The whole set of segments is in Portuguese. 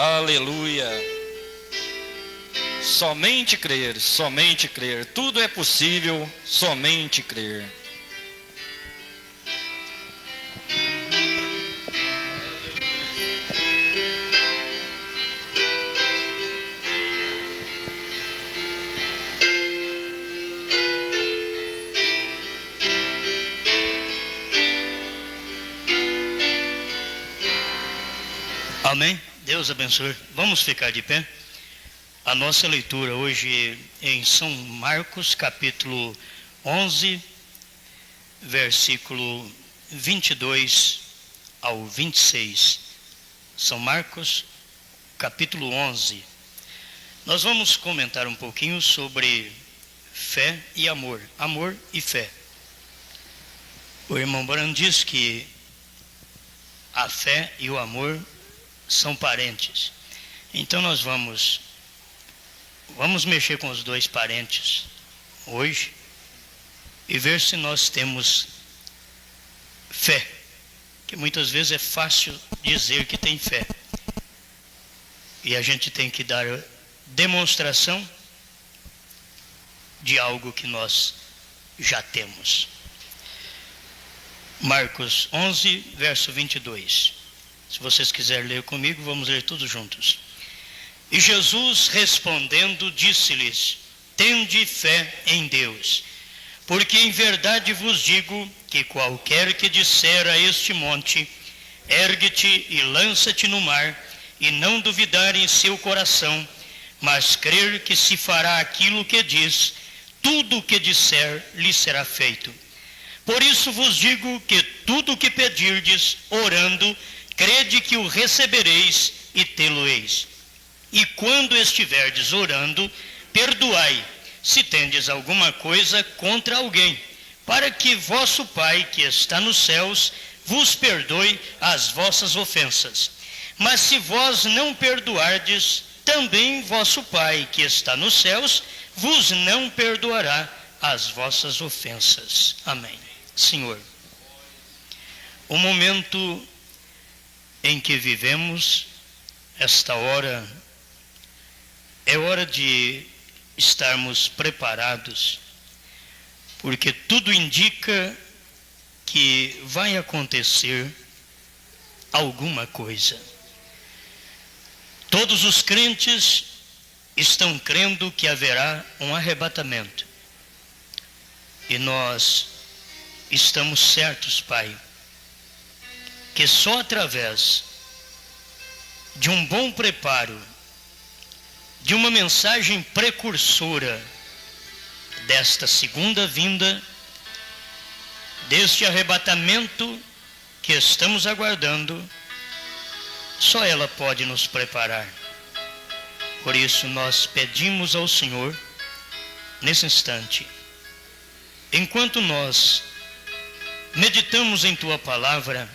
Aleluia. Somente crer, somente crer. Tudo é possível, somente crer. Amém? Deus abençoe. Vamos ficar de pé. A nossa leitura hoje é em São Marcos, capítulo 11, versículo 22 ao 26. São Marcos, capítulo 11. Nós vamos comentar um pouquinho sobre fé e amor. Amor e fé. O irmão Branham diz que a fé e o amor são parentes. Então nós vamos mexer com os dois parentes hoje e ver se nós temos fé, que muitas vezes é fácil dizer que tem fé e a gente tem que dar demonstração de algo que nós já temos. Marcos 11, verso 22. Se vocês quiserem ler comigo, vamos ler tudo juntos. E Jesus respondendo disse-lhes: tende fé em Deus, porque em verdade vos digo que qualquer que disser a este monte, ergue-te e lança-te no mar, e não duvidar em seu coração, mas crer que se fará aquilo que diz, tudo o que disser lhe será feito. Por isso vos digo que tudo o que pedirdes, orando, crede que o recebereis e tê-lo-eis. E quando estiverdes orando, perdoai, se tendes alguma coisa contra alguém, para que vosso Pai, que está nos céus, vos perdoe as vossas ofensas. Mas se vós não perdoardes, também vosso Pai, que está nos céus, vos não perdoará as vossas ofensas. Amém. Senhor, o momento em que vivemos, esta hora, é hora de estarmos preparados, porque tudo indica que vai acontecer alguma coisa. Todos os crentes estão crendo que haverá um arrebatamento. E nós estamos certos, Pai, que só através de um bom preparo, de uma mensagem precursora desta segunda vinda, deste arrebatamento que estamos aguardando, só ela pode nos preparar. Por isso nós pedimos ao Senhor, nesse instante, enquanto nós meditamos em Tua palavra,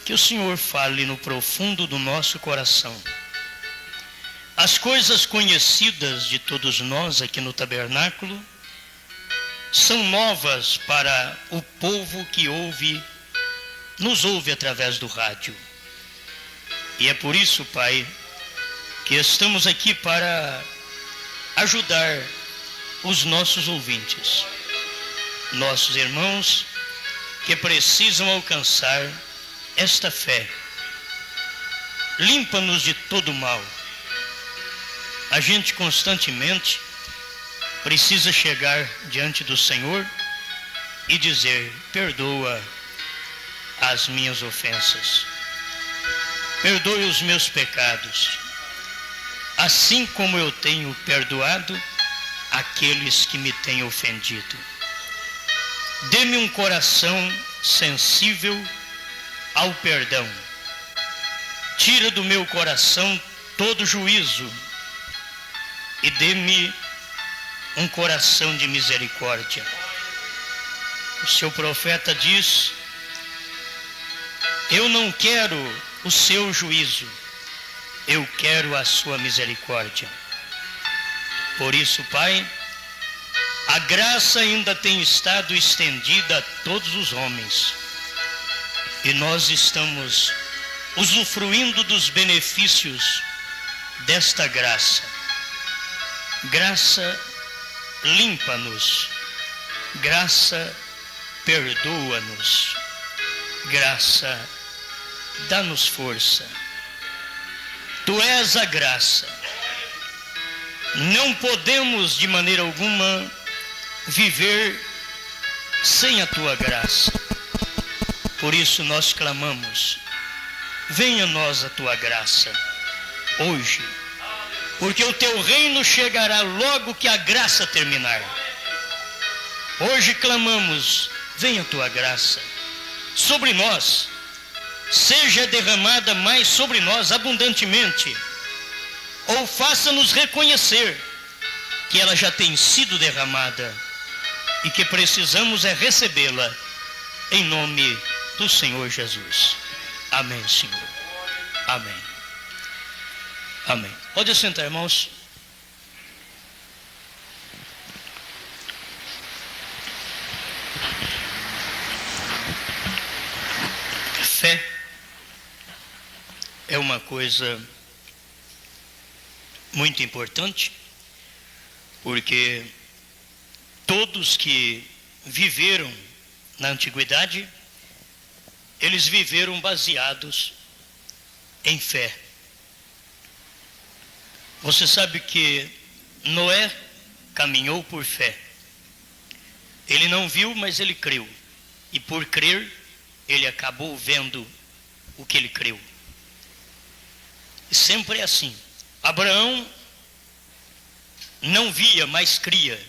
que o Senhor fale no profundo do nosso coração. As coisas conhecidas de todos nós aqui no tabernáculo são novas para o povo que nos ouve através do rádio. E é por isso, Pai, que estamos aqui para ajudar os nossos ouvintes, nossos irmãos que precisam alcançar esta fé. Limpa-nos de todo mal. A gente constantemente precisa chegar diante do Senhor e dizer: perdoa as minhas ofensas, perdoe os meus pecados, assim como eu tenho perdoado aqueles que me têm ofendido. Dê-me um coração sensível ao perdão. Tira do meu coração todo juízo e dê-me um coração de misericórdia. O seu profeta diz: eu não quero o seu juízo, eu quero a sua misericórdia. Por isso, Pai, a graça ainda tem estado estendida a todos os homens, e nós estamos usufruindo dos benefícios desta graça. Graça limpa-nos, graça perdoa-nos, graça dá-nos força. Tu és a graça. Não podemos de maneira alguma viver sem a tua graça. Por isso nós clamamos: venha a nós a tua graça hoje, porque o teu reino chegará logo que a graça terminar. Hoje clamamos: venha a tua graça sobre nós, seja derramada mais sobre nós abundantemente, ou faça-nos reconhecer que ela já tem sido derramada e que precisamos é recebê-la em nome do Senhor Jesus. Amém, Senhor. Amém. Amém. Pode sentar, irmãos. Fé é uma coisa muito importante, porque todos que viveram na antiguidade, eles viveram baseados em fé. Você sabe que Noé caminhou por fé. Ele não viu, mas ele creu. E por crer, ele acabou vendo o que ele creu. E sempre é assim. Abraão não via, mas cria.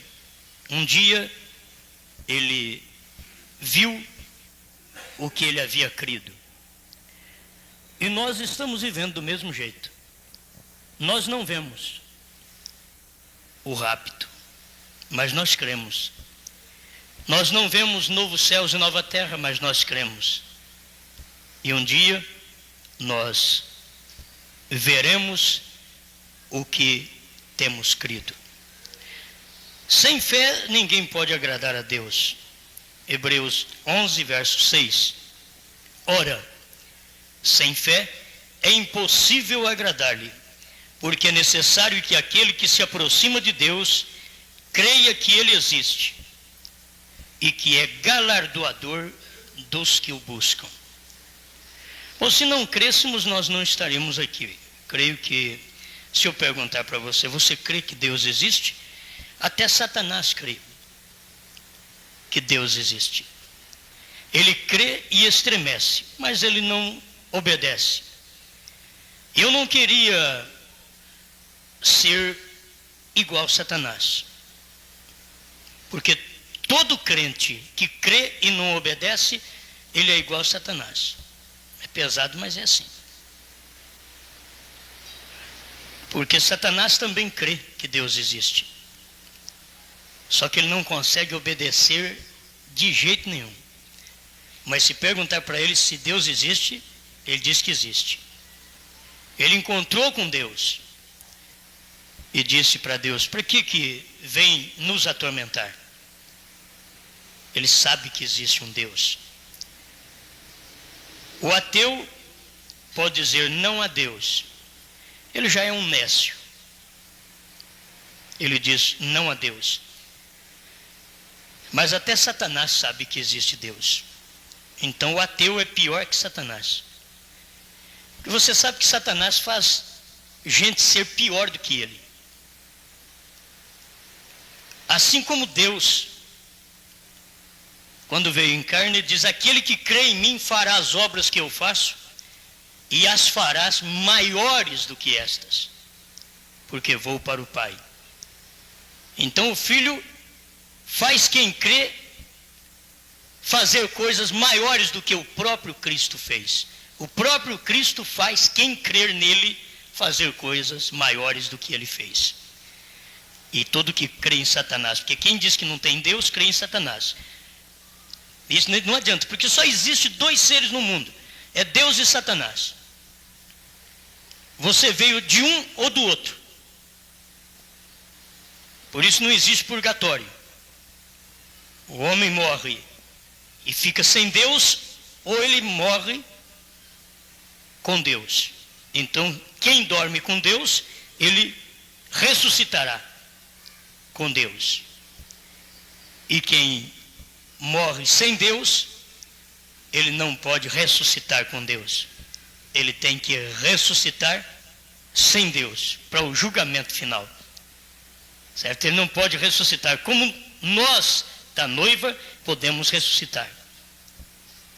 Um dia ele viu o que ele havia crido. E nós estamos vivendo do mesmo jeito. Nós não vemos o rapto, mas nós cremos. Nós não vemos novos céus e nova terra, mas nós cremos. E um dia nós veremos o que temos crido. Sem fé ninguém pode agradar a Deus. Hebreus 11, verso 6. Ora, sem fé é impossível agradar-lhe, porque é necessário que aquele que se aproxima de Deus creia que Ele existe e que é galardoador dos que o buscam. Ou se não crêssemos, nós não estaríamos aqui. Creio que, se eu perguntar para você, você crê que Deus existe? Até Satanás crê que Deus existe. Ele crê e estremece, mas ele não obedece. Eu não queria ser igual a Satanás, porque todo crente que crê e não obedece, ele é igual a Satanás. É pesado, mas é assim. Porque Satanás também crê que Deus existe. Só que ele não consegue obedecer de jeito nenhum. Mas se perguntar para ele se Deus existe, ele diz que existe. Ele encontrou com Deus e disse para Deus: para que vem nos atormentar? Ele sabe que existe um Deus. O ateu pode dizer não a Deus. Ele já é um nécio. Ele diz não a Deus. Mas até Satanás sabe que existe Deus. Então o ateu é pior que Satanás. Porque você sabe que Satanás faz gente ser pior do que ele. Assim como Deus, quando veio em carne, diz: aquele que crê em mim fará as obras que eu faço, e as farás maiores do que estas, porque vou para o Pai. Então o Filho faz quem crê fazer coisas maiores do que o próprio Cristo fez. O próprio Cristo faz quem crer nele fazer coisas maiores do que ele fez. E todo que crê em Satanás, porque quem diz que não tem Deus, crê em Satanás. Isso não adianta, porque só existe dois seres no mundo: é Deus e Satanás. Você veio de um ou do outro. Por isso não existe purgatório. O homem morre e fica sem Deus, ou ele morre com Deus. Então, quem dorme com Deus, ele ressuscitará com Deus. E quem morre sem Deus, ele não pode ressuscitar com Deus. Ele tem que ressuscitar sem Deus, para o julgamento final. Certo? Ele não pode ressuscitar como nós, da noiva, podemos ressuscitar.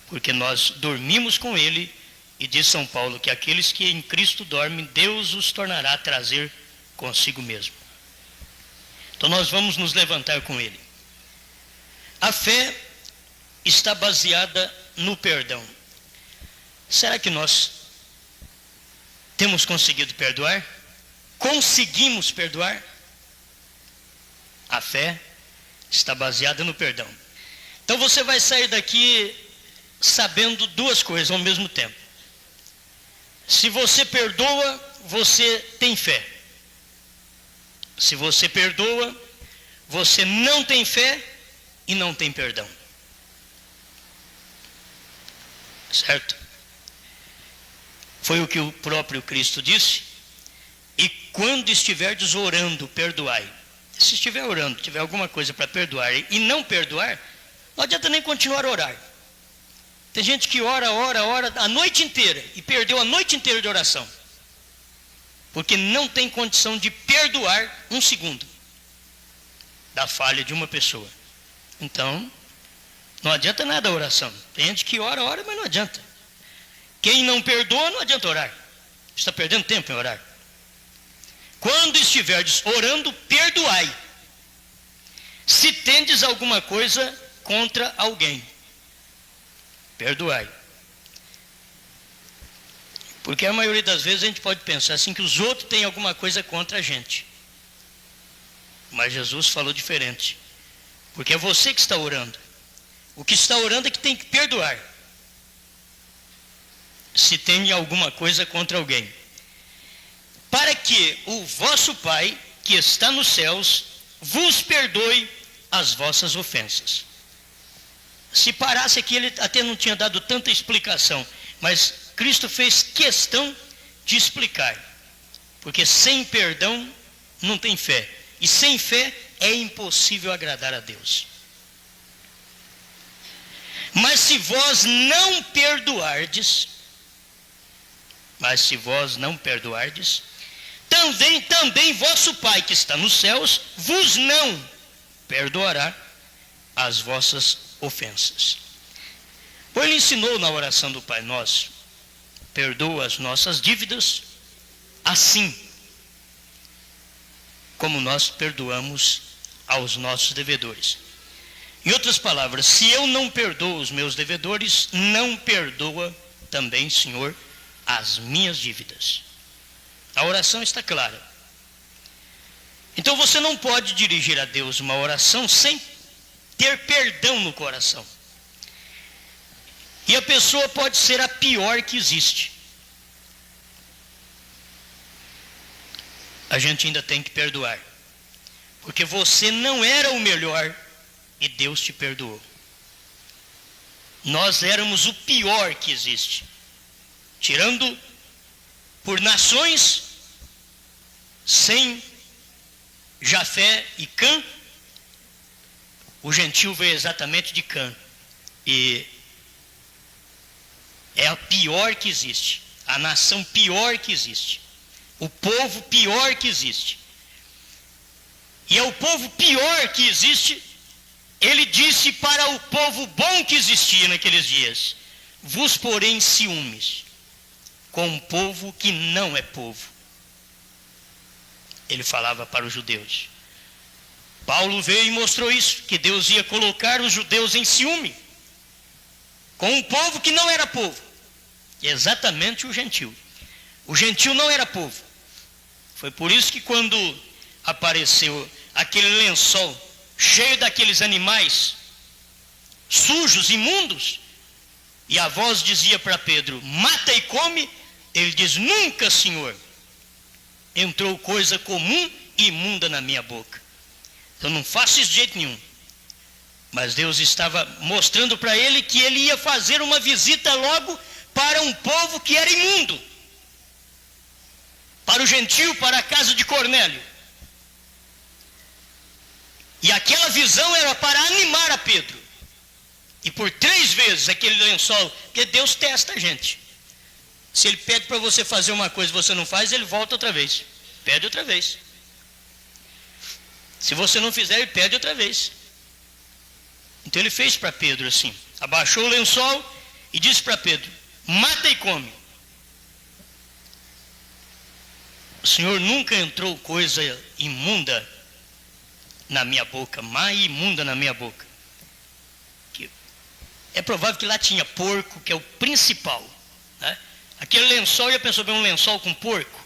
Porque nós dormimos com ele, e diz São Paulo que aqueles que em Cristo dormem, Deus os tornará a trazer consigo mesmo. Então nós vamos nos levantar com ele. A fé está baseada no perdão. Será que nós temos conseguido perdoar? Conseguimos perdoar? A fé está baseada no perdão. Então você vai sair daqui sabendo duas coisas ao mesmo tempo. Se você perdoa, você tem fé. Se você perdoa, você não tem fé e não tem perdão. Certo? Foi o que o próprio Cristo disse. E quando estiverdes orando, perdoai. Se estiver orando, tiver alguma coisa para perdoar e não perdoar, não adianta nem continuar a orar. Tem gente que ora a noite inteira e perdeu a noite inteira de oração, porque não tem condição de perdoar um segundo da falha de uma pessoa. Então, não adianta nada a oração. Tem gente que ora, mas não adianta. Quem não perdoa, não adianta orar. Está perdendo tempo em orar. Quando estiverdes orando, perdoai, se tendes alguma coisa contra alguém. Perdoai. Porque a maioria das vezes a gente pode pensar assim, que os outros têm alguma coisa contra a gente. Mas Jesus falou diferente. Porque é você que está orando. O que está orando é que tem que perdoar, se tem alguma coisa contra alguém. Para que o vosso Pai, que está nos céus, vos perdoe as vossas ofensas. Se parasse aqui, ele até não tinha dado tanta explicação, mas Cristo fez questão de explicar. Porque sem perdão não tem fé. E sem fé é impossível agradar a Deus. Mas se vós não perdoardes, também vosso Pai que está nos céus vos não perdoará as vossas ofensas. Pois ele ensinou na oração do Pai Nosso: perdoa as nossas dívidas, assim como nós perdoamos aos nossos devedores. Em outras palavras, se eu não perdoo os meus devedores, não perdoa também, Senhor, as minhas dívidas. A oração está clara. Então você não pode dirigir a Deus uma oração sem ter perdão no coração. E a pessoa pode ser a pior que existe. A gente ainda tem que perdoar. Porque você não era o melhor e Deus te perdoou. Nós éramos o pior que existe. Tirando por nações, sem Jafé e Cã, o gentio veio exatamente de Cã. E é a pior que existe. A nação pior que existe. O povo pior que existe. E é o povo pior que existe. Ele disse para o povo bom que existia naqueles dias: vos porém ciúmes com um povo que não é povo. Ele falava para os judeus. Paulo veio e mostrou isso, que Deus ia colocar os judeus em ciúme com um povo que não era povo. Exatamente o gentil. O gentil não era povo. Foi por isso que quando apareceu aquele lençol cheio daqueles animais sujos, imundos, e a voz dizia para Pedro: mata e come, ele diz: nunca, Senhor, entrou coisa comum e imunda na minha boca. Eu não faço isso de jeito nenhum. Mas Deus estava mostrando para ele que ele ia fazer uma visita logo para um povo que era imundo, para o gentio, para a casa de Cornélio. E aquela visão era para animar a Pedro. E por 3 vezes aquele lençol, porque Deus testa a gente. Se ele pede para você fazer uma coisa e você não faz, ele volta outra vez. Pede outra vez. Se você não fizer, ele pede outra vez. Então ele fez para Pedro assim. Abaixou o lençol e disse para Pedro: mata e come. O Senhor nunca entrou coisa imunda na minha boca, má e imunda na minha boca. É provável que lá tinha porco, que é o principal, né? Aquele lençol, já pensou bem, um lençol com porco?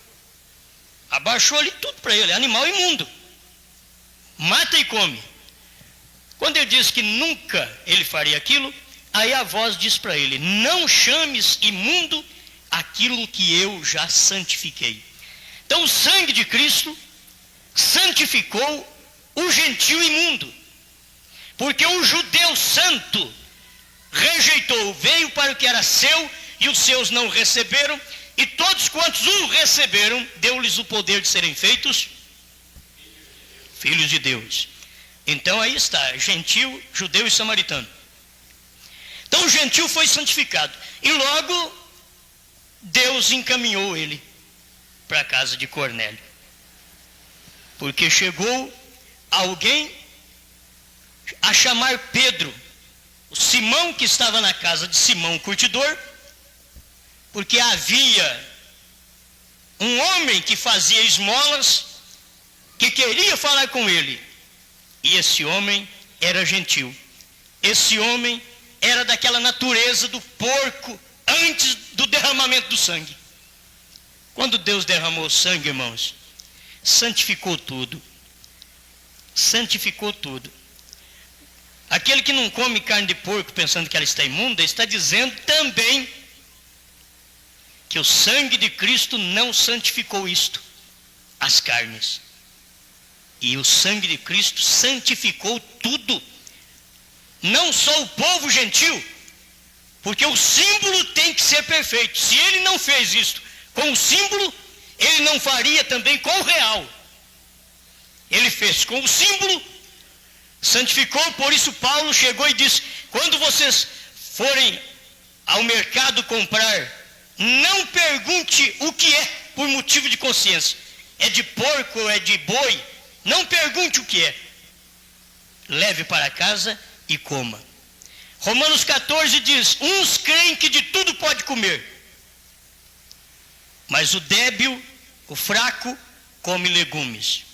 Abaixou ali tudo para ele, animal imundo. Mata e come. Quando ele disse que nunca ele faria aquilo, aí a voz diz para ele: não chames imundo aquilo que eu já santifiquei. Então o sangue de Cristo santificou o gentio imundo, porque o judeu santo rejeitou, veio para o que era seu, e os seus não receberam, e todos quantos o receberam, deu-lhes o poder de serem feitos filhos de Deus. Então aí está, gentio, judeu e samaritano. Então o gentio foi santificado, e logo Deus encaminhou ele para a casa de Cornélio, porque chegou alguém a chamar Pedro, o Simão, que estava na casa de Simão curtidor, porque havia um homem que fazia esmolas, que queria falar com ele, e esse homem era gentil. Esse homem era daquela natureza do porco antes do derramamento do sangue. Quando Deus derramou o sangue, irmãos, santificou tudo. Santificou tudo. Aquele que não come carne de porco pensando que ela está imunda, está dizendo também que o sangue de Cristo não santificou isto, as carnes. E o sangue de Cristo santificou tudo, não só o povo gentil, porque o símbolo tem que ser perfeito. Se ele não fez isto com o símbolo, ele não faria também com o real. Ele fez com o símbolo, santificou. Por isso Paulo chegou e disse: quando vocês forem ao mercado comprar, não pergunte o que é por motivo de consciência. É de porco ou é de boi? Não pergunte o que é. Leve para casa e coma. Romanos 14 diz: uns creem que de tudo pode comer, mas o débil, o fraco, come legumes.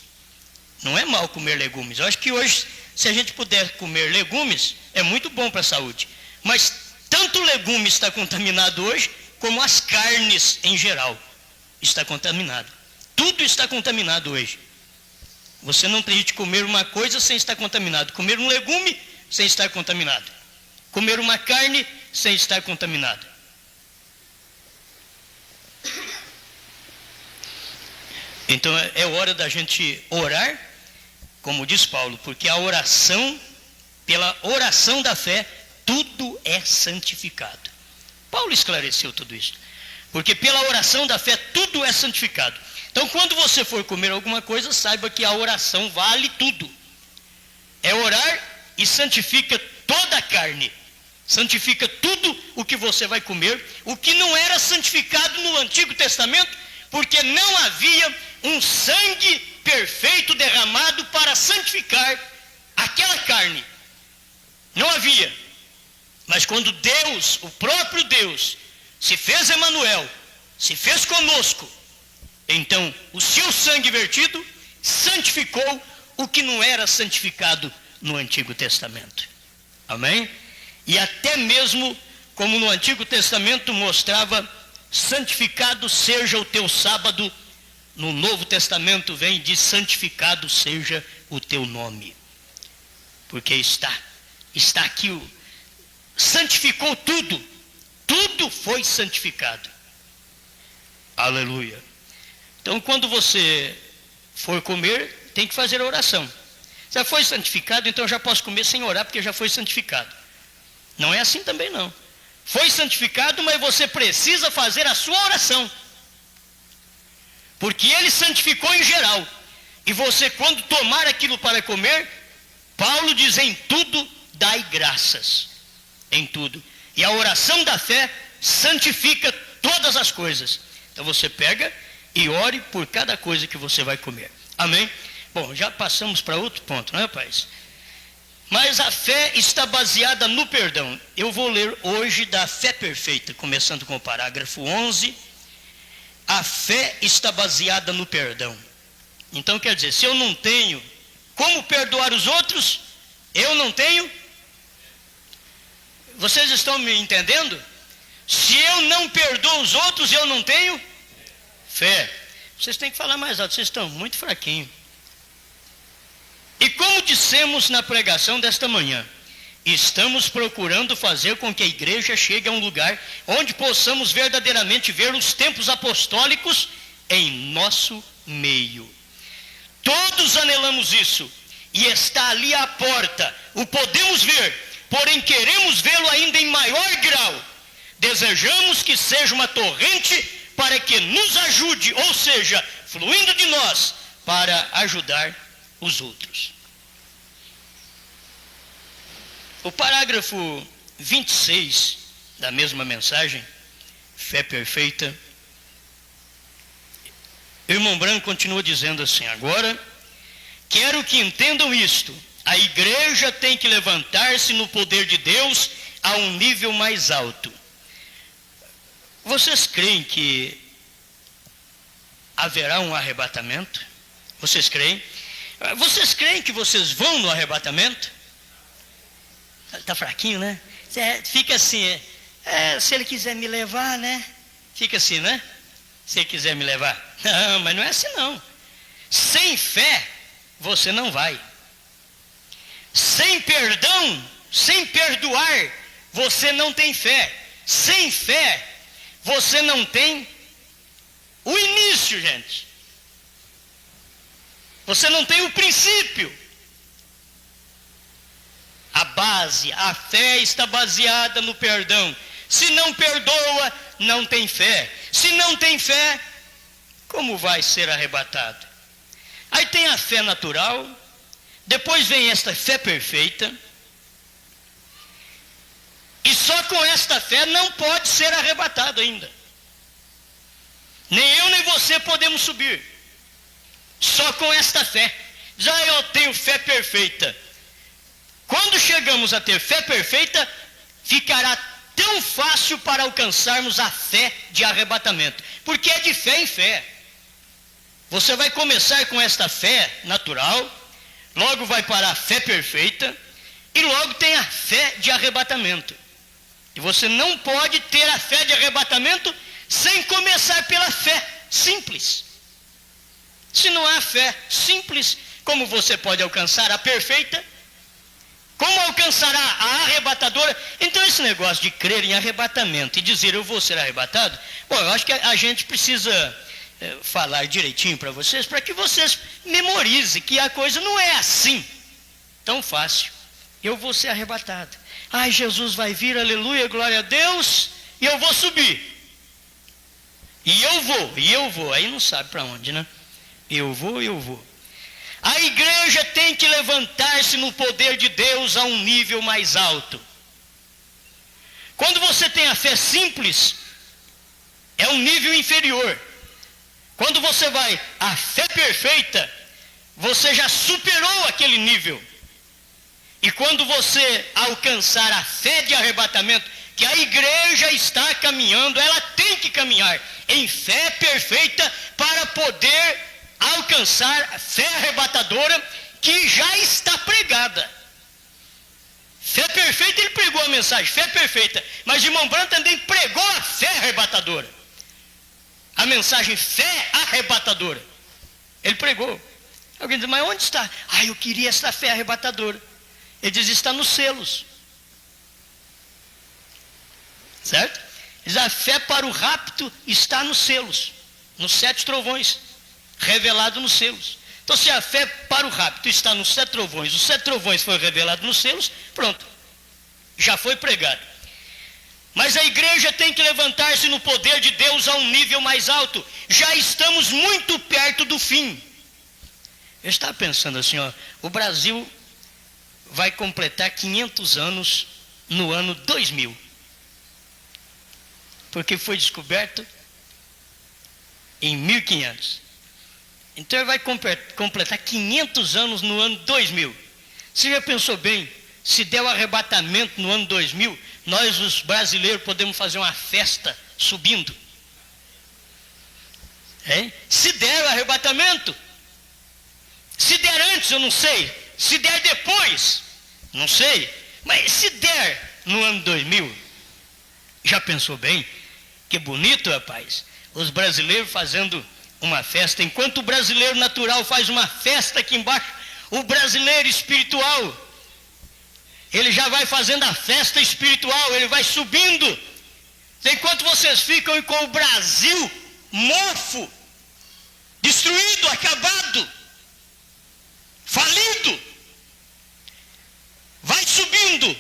Não é mal comer legumes. Eu acho que hoje, se a gente puder comer legumes, é muito bom para a saúde. Mas tanto o legume está contaminado hoje, como as carnes em geral está contaminado. Tudo está contaminado hoje. Você não permite comer uma coisa sem estar contaminado. Comer um legume sem estar contaminado. Comer uma carne sem estar contaminado. Então é hora da gente orar, como diz Paulo, porque a oração, pela oração da fé, tudo é santificado. Paulo esclareceu tudo isso. Porque pela oração da fé, tudo é santificado. Então, quando você for comer alguma coisa, saiba que a oração vale tudo. É orar e santifica toda a carne. Santifica tudo o que você vai comer. O que não era santificado no Antigo Testamento, porque não havia um sangue perfeito derramado para santificar aquela carne. Não havia. Mas quando Deus, o próprio Deus, se fez Emanuel, se fez conosco, então o seu sangue vertido santificou o que não era santificado no Antigo Testamento. Amém? E até mesmo como no Antigo Testamento mostrava: santificado seja o teu sábado, no Novo Testamento vem e diz: santificado seja o teu nome. Porque está aqui, santificou tudo, tudo foi santificado. Aleluia. Então, quando você for comer, tem que fazer a oração. Já foi santificado, então já posso comer sem orar, porque já foi santificado. Não é assim também não. foi santificado, mas você precisa fazer a sua oração. Porque ele santificou em geral. E você, quando tomar aquilo para comer, Paulo diz: em tudo dai graças. Em tudo. E a oração da fé santifica todas as coisas. Então você pega e ore por cada coisa que você vai comer. Amém? Bom, já passamos para outro ponto, não é, rapaz? Mas a fé está baseada no perdão. Eu vou ler hoje da fé perfeita, começando com o parágrafo 11. A fé está baseada no perdão. Então quer dizer, se eu não tenho como perdoar os outros, eu não tenho. Vocês estão me entendendo? Se eu não perdoo os outros, eu não tenho fé. Vocês têm que falar mais alto, vocês estão muito fraquinhos. E como dissemos na pregação desta manhã, estamos procurando fazer com que a igreja chegue a um lugar onde possamos verdadeiramente ver os tempos apostólicos em nosso meio. Todos anelamos isso, e está ali à porta, o podemos ver, porém queremos vê-lo ainda em maior grau. Desejamos que seja uma torrente para que nos ajude, ou seja, fluindo de nós, para ajudar os outros. O parágrafo 26 da mesma mensagem, fé perfeita, o irmão Branco continua dizendo assim: agora, quero que entendam isto, a igreja tem que levantar-se no poder de Deus a um nível mais alto. Vocês creem que haverá um arrebatamento? Vocês creem? Vocês creem que vocês vão no arrebatamento? Está fraquinho, né? Fica assim, se ele quiser me levar, né? Fica assim, né? Se ele quiser me levar. Não, mas não é assim não. Sem fé, você não vai. Sem perdão, sem perdoar, você não tem fé. Sem fé, você não tem o início, gente. Você não tem o princípio. A base, a fé está baseada no perdão. Se não perdoa, não tem fé. Se não tem fé, como vai ser arrebatado? Aí tem a fé natural, depois vem esta fé perfeita, e só com esta fé não pode ser arrebatado ainda. Nem eu nem você podemos subir. Só com esta fé. Já eu tenho fé perfeita. Quando chegamos a ter fé perfeita, ficará tão fácil para alcançarmos a fé de arrebatamento. Porque é de fé em fé. Você vai começar com esta fé natural, logo vai para a fé perfeita, e logo tem a fé de arrebatamento. E você não pode ter a fé de arrebatamento sem começar pela fé simples. Se não há fé simples, como você pode alcançar a perfeita? Como alcançará a arrebatadora? Então esse negócio de crer em arrebatamento e dizer eu vou ser arrebatado, bom, eu acho que a gente precisa falar direitinho para vocês, para que vocês memorizem que a coisa não é assim, tão fácil. Eu vou ser arrebatado. Ai, Jesus vai vir, aleluia, glória a Deus, e eu vou subir. E eu vou, aí não sabe para onde, né? Eu vou. A igreja tem que levantar-se no poder de Deus a um nível mais alto. Quando você tem a fé simples, é um nível inferior. Quando você vai à fé perfeita, você já superou aquele nível. E quando você alcançar a fé de arrebatamento, que a igreja está caminhando, ela tem que caminhar em fé perfeita para poder alcançar a fé arrebatadora que já está pregada. Fé perfeita, ele pregou a mensagem, fé perfeita, mas irmão Branco também pregou a fé arrebatadora. A mensagem fé arrebatadora. Ele pregou. Alguém diz, mas onde está? Eu queria essa fé arrebatadora. Ele diz, está nos selos. Certo? Ele diz, a fé para o rapto está nos selos, nos 7 trovões, revelado nos selos. Então se a fé para o rapto está nos 7 trovões, os 7 trovões foram revelados nos selos, pronto, já foi pregado. Mas a igreja tem que levantar-se no poder de Deus a um nível mais alto. Já estamos muito perto do fim. Eu estava pensando assim, o Brasil vai completar 500 anos no ano 2000. Porque foi descoberto em 1500. Então ele vai completar 500 anos no ano 2000. Você já pensou bem, se der o arrebatamento no ano 2000, nós os brasileiros podemos fazer uma festa subindo? Hein? Se der o arrebatamento, se der antes eu não sei, se der depois, não sei, mas se der no ano 2000, já pensou bem? Que bonito, rapaz, os brasileiros fazendo uma festa. Enquanto o brasileiro natural faz uma festa aqui embaixo, o brasileiro espiritual, ele já vai fazendo a festa espiritual, ele vai subindo. Enquanto vocês ficam com o Brasil mofo, destruído, acabado, falido, vai subindo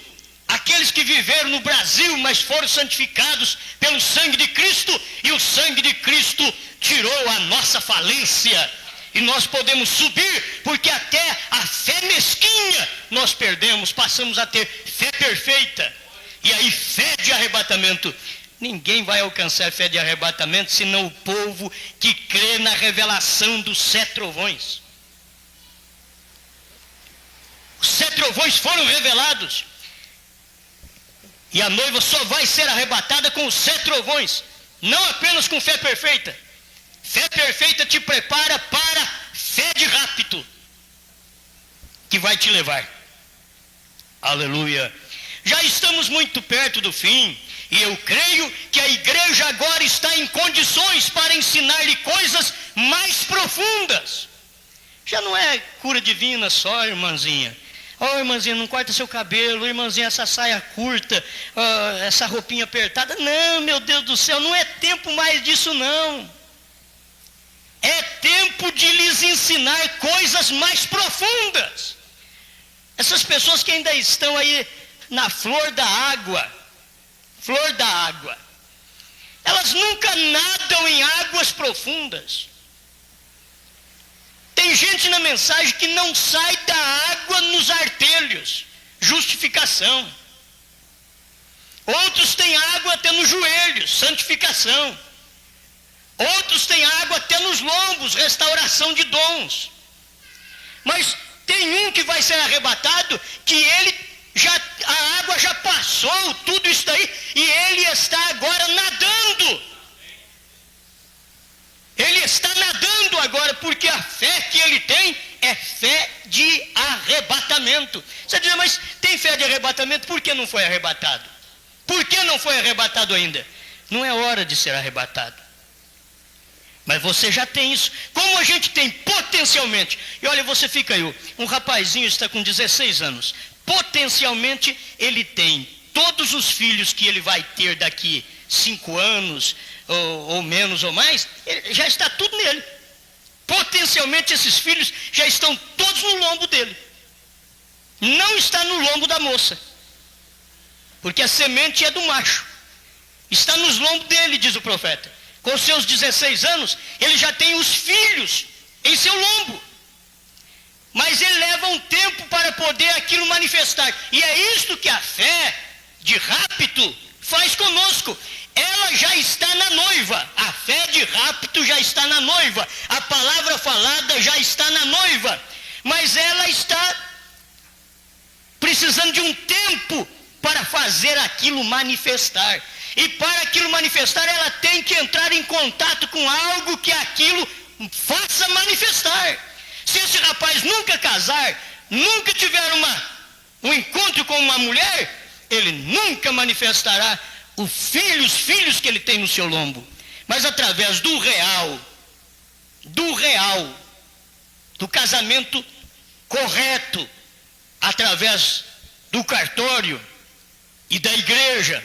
aqueles que viveram no Brasil, mas foram santificados pelo sangue de Cristo, e o sangue de Cristo tirou a nossa falência, e nós podemos subir, porque até a fé mesquinha nós perdemos, passamos a ter fé perfeita, e aí fé de arrebatamento. Ninguém vai alcançar fé de arrebatamento senão o povo que crê na revelação dos 7 trovões. Os 7 trovões foram revelados, e a noiva só vai ser arrebatada com os 7 trovões, não apenas com fé perfeita. Fé perfeita te prepara para fé de rapto, que vai te levar. Aleluia. Já estamos muito perto do fim, e eu creio que a igreja agora está em condições para ensinar-lhe coisas mais profundas. Já não é cura divina só, irmãzinha. Irmãzinha, não corta seu cabelo, irmãzinha, essa saia curta, essa roupinha apertada. Não, meu Deus do céu, não é tempo mais disso não. É tempo de lhes ensinar coisas mais profundas. Essas pessoas que ainda estão aí na flor da água, elas nunca nadam em águas profundas. Tem gente na mensagem que não sai da água nos artelhos, justificação. Outros têm água até nos joelhos, santificação. Outros têm água até nos lombos, restauração de dons. Mas tem um que vai ser arrebatado, que a água já passou, tudo isso aí, e ele está agora nadando. Ele está nadando agora, porque a fé que ele tem é fé de arrebatamento. Você diz, mas tem fé de arrebatamento, por que não foi arrebatado? Por que não foi arrebatado ainda? Não é hora de ser arrebatado. Mas você já tem isso. Como a gente tem potencialmente, e olha, você fica aí, um rapazinho está com 16 anos, potencialmente ele tem todos os filhos que ele vai ter daqui 5 anos, ou menos ou mais, já está tudo nele. Potencialmente esses filhos já estão todos no lombo dele. Não está no lombo da moça, porque a semente é do macho. Está nos lombos dele, diz o profeta. Com seus 16 anos, ele já tem os filhos em seu lombo. Mas ele leva um tempo para poder aquilo manifestar. E é isto que a fé de rapto faz conosco. Ela já está na noiva. A fé de rapto já está na noiva. A palavra falada já está na noiva. Mas ela está precisando de um tempo para fazer aquilo manifestar. E para aquilo manifestar, ela tem que entrar em contato com algo que aquilo faça manifestar. Se esse rapaz nunca casar, nunca tiver um encontro com uma mulher, ele nunca manifestará os filhos que ele tem no seu lombo. Mas através do casamento correto, através do cartório e da igreja,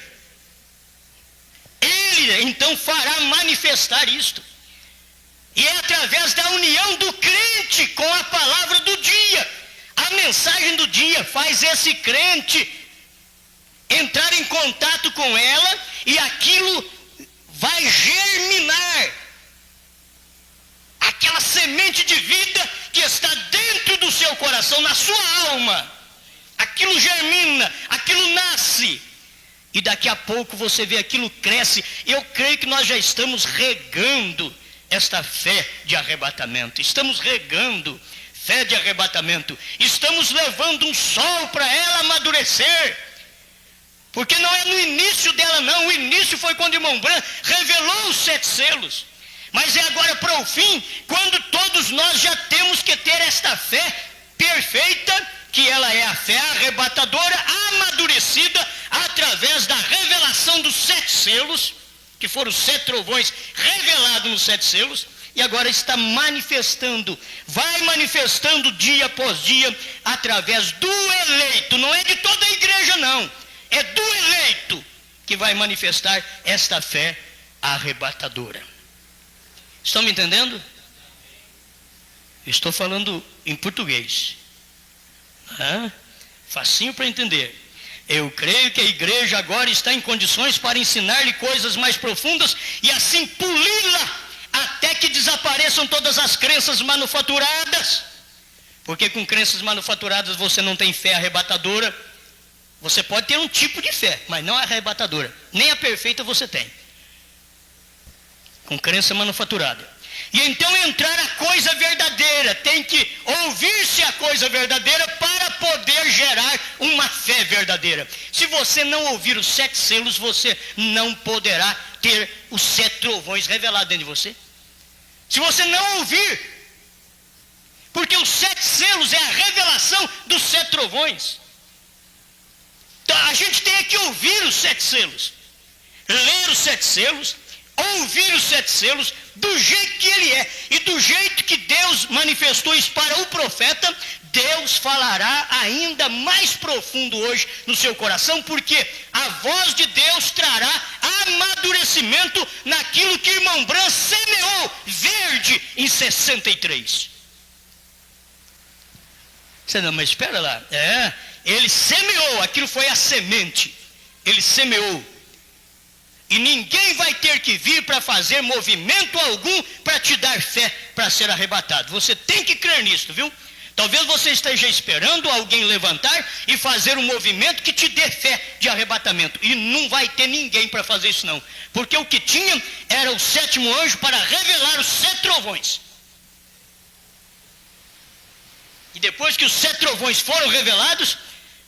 ele então fará manifestar isto. E é através da união do crente com a palavra do dia. A mensagem do dia faz esse crente entrar em contato com ela e aquilo vai germinar. Aquela semente de vida que está dentro do seu coração, na sua alma. Aquilo germina, aquilo nasce. E daqui a pouco você vê aquilo cresce. Eu creio que nós já estamos regando esta fé de arrebatamento. Estamos regando fé de arrebatamento. Estamos levando um sol para ela amadurecer. Porque não é no início dela não. O início foi quando o irmão Branham revelou os 7 selos. Mas é agora para o fim, quando todos nós já temos que ter esta fé perfeita, que ela é a fé arrebatadora, amadurecida através da revelação dos 7 selos, que foram os 7 trovões revelados nos 7 selos, e agora está manifestando, vai manifestando dia após dia, através do eleito. Não é de toda a igreja não, é do eleito que vai manifestar esta fé arrebatadora. Estão me entendendo? Estou falando em português. Facinho para entender. Eu creio que a igreja agora está em condições para ensinar-lhe coisas mais profundas e assim poli-la até que desapareçam todas as crenças manufaturadas. Porque com crenças manufaturadas você não tem fé arrebatadora. Você pode ter um tipo de fé, mas não a arrebatadora. Nem a perfeita você tem. Com crença manufaturada. E então entrar a coisa verdadeira, tem que ouvir-se a coisa verdadeira para poder gerar uma fé verdadeira. Se você não ouvir os 7 selos, você não poderá ter os 7 trovões revelados dentro de você. Se você não ouvir, porque os 7 selos é a revelação dos 7 trovões. Então a gente tem que ouvir os 7 selos, ler os 7 selos, ouvir os 7 selos do jeito que ele é e do jeito que Deus manifestou isso para o profeta. Deus falará ainda mais profundo hoje no seu coração, porque a voz de Deus trará amadurecimento naquilo que o irmão Branham semeou verde em 63. Você não, mas espera lá, ele semeou, aquilo foi a semente, ele semeou. E ninguém vai ter que vir para fazer movimento algum para te dar fé para ser arrebatado. Você tem que crer nisso, viu? Talvez você esteja esperando alguém levantar e fazer um movimento que te dê fé de arrebatamento. E não vai ter ninguém para fazer isso não. Porque o que tinha era o 7º anjo para revelar os 7 trovões. E depois que os 7 trovões foram revelados,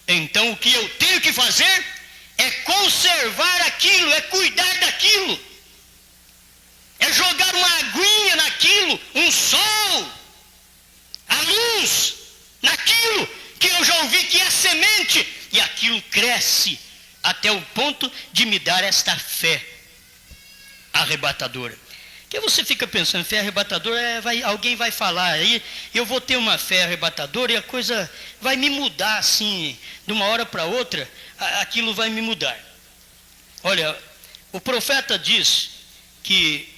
então o que eu tenho que fazer é conservar aquilo, é cuidar daquilo, é jogar uma aguinha naquilo, um sol, a luz, naquilo que eu já ouvi que é semente, e aquilo cresce até o ponto de me dar esta fé arrebatadora. Que você fica pensando, fé arrebatadora, alguém vai falar aí, eu vou ter uma fé arrebatadora e a coisa vai me mudar assim, de uma hora para outra, aquilo vai me mudar. Olha, o profeta diz que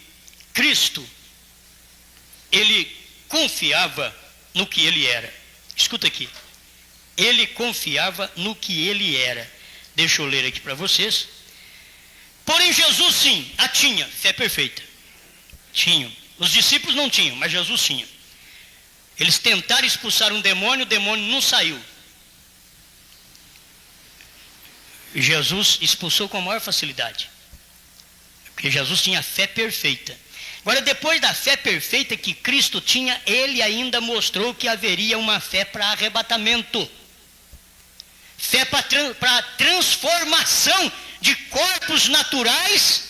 Cristo, ele confiava no que ele era. Escuta aqui. Ele confiava no que ele era. Deixa eu ler aqui para vocês. Porém Jesus sim, tinha fé perfeita. Tinham. Os discípulos não tinham, mas Jesus tinha. Eles tentaram expulsar um demônio, o demônio não saiu. Jesus expulsou com a maior facilidade. Porque Jesus tinha fé perfeita. Agora, depois da fé perfeita que Cristo tinha, ele ainda mostrou que haveria uma fé para arrebatamento. Fé para transformação de corpos naturais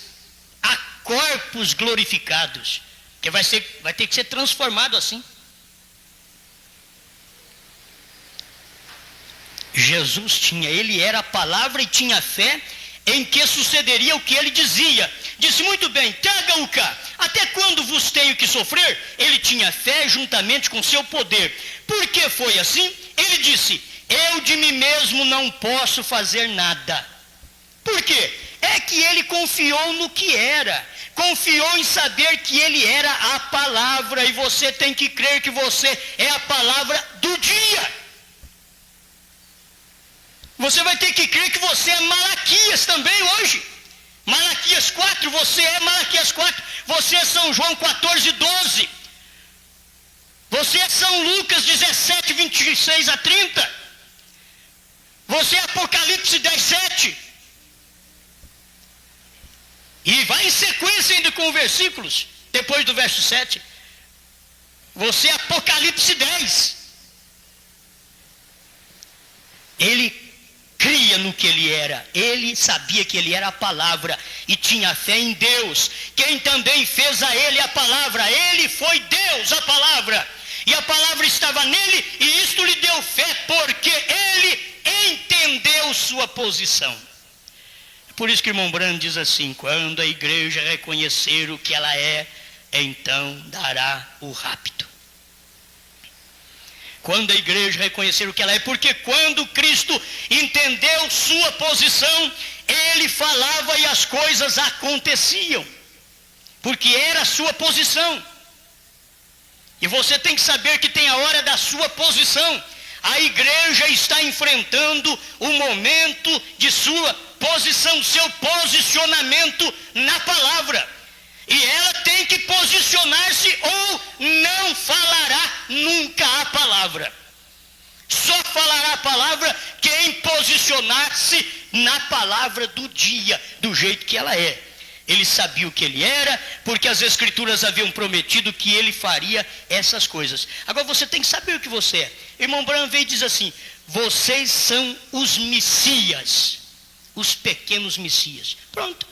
a corpos glorificados. Que vai ter que ser transformado assim. Jesus tinha, ele era a palavra e tinha fé em que sucederia o que ele dizia. Disse muito bem, traga-o cá, até quando vos tenho que sofrer? Ele tinha fé juntamente com seu poder. Por que foi assim? Ele disse, eu de mim mesmo não posso fazer nada. Por quê? É que ele confiou no que era, confiou em saber que ele era a palavra, e você tem que crer que você é a palavra do dia. Você vai ter que crer que você é Malaquias também hoje. Malaquias 4, você é Malaquias 4. Você é São João 14, 12. Você é São Lucas 17, 26 a 30. Você é Apocalipse 10, 7. E vai em sequência ainda com versículos, depois do verso 7. Você é Apocalipse 10. Ele cria no que ele era. Ele sabia que ele era a palavra e tinha fé em Deus. Quem também fez a ele a palavra. Ele foi Deus, a palavra. E a palavra estava nele e isto lhe deu fé porque ele entendeu sua posição. Por isso que o irmão Branham diz assim: quando a igreja reconhecer o que ela é, então dará o rapto. Quando a igreja reconhecer o que ela é, porque quando Cristo entendeu sua posição, ele falava e as coisas aconteciam, porque era a sua posição. E você tem que saber que tem a hora da sua posição. A igreja está enfrentando o momento de sua posição, seu posicionamento na palavra. E ela tem que posicionar-se ou não falará nunca a palavra. Só falará a palavra quem posicionar-se na palavra do dia, do jeito que ela é. Ele sabia o que ele era, porque as escrituras haviam prometido que ele faria essas coisas. Agora você tem que saber o que você é. Irmão Branham veio e diz assim: vocês são os Messias, os pequenos Messias. Pronto.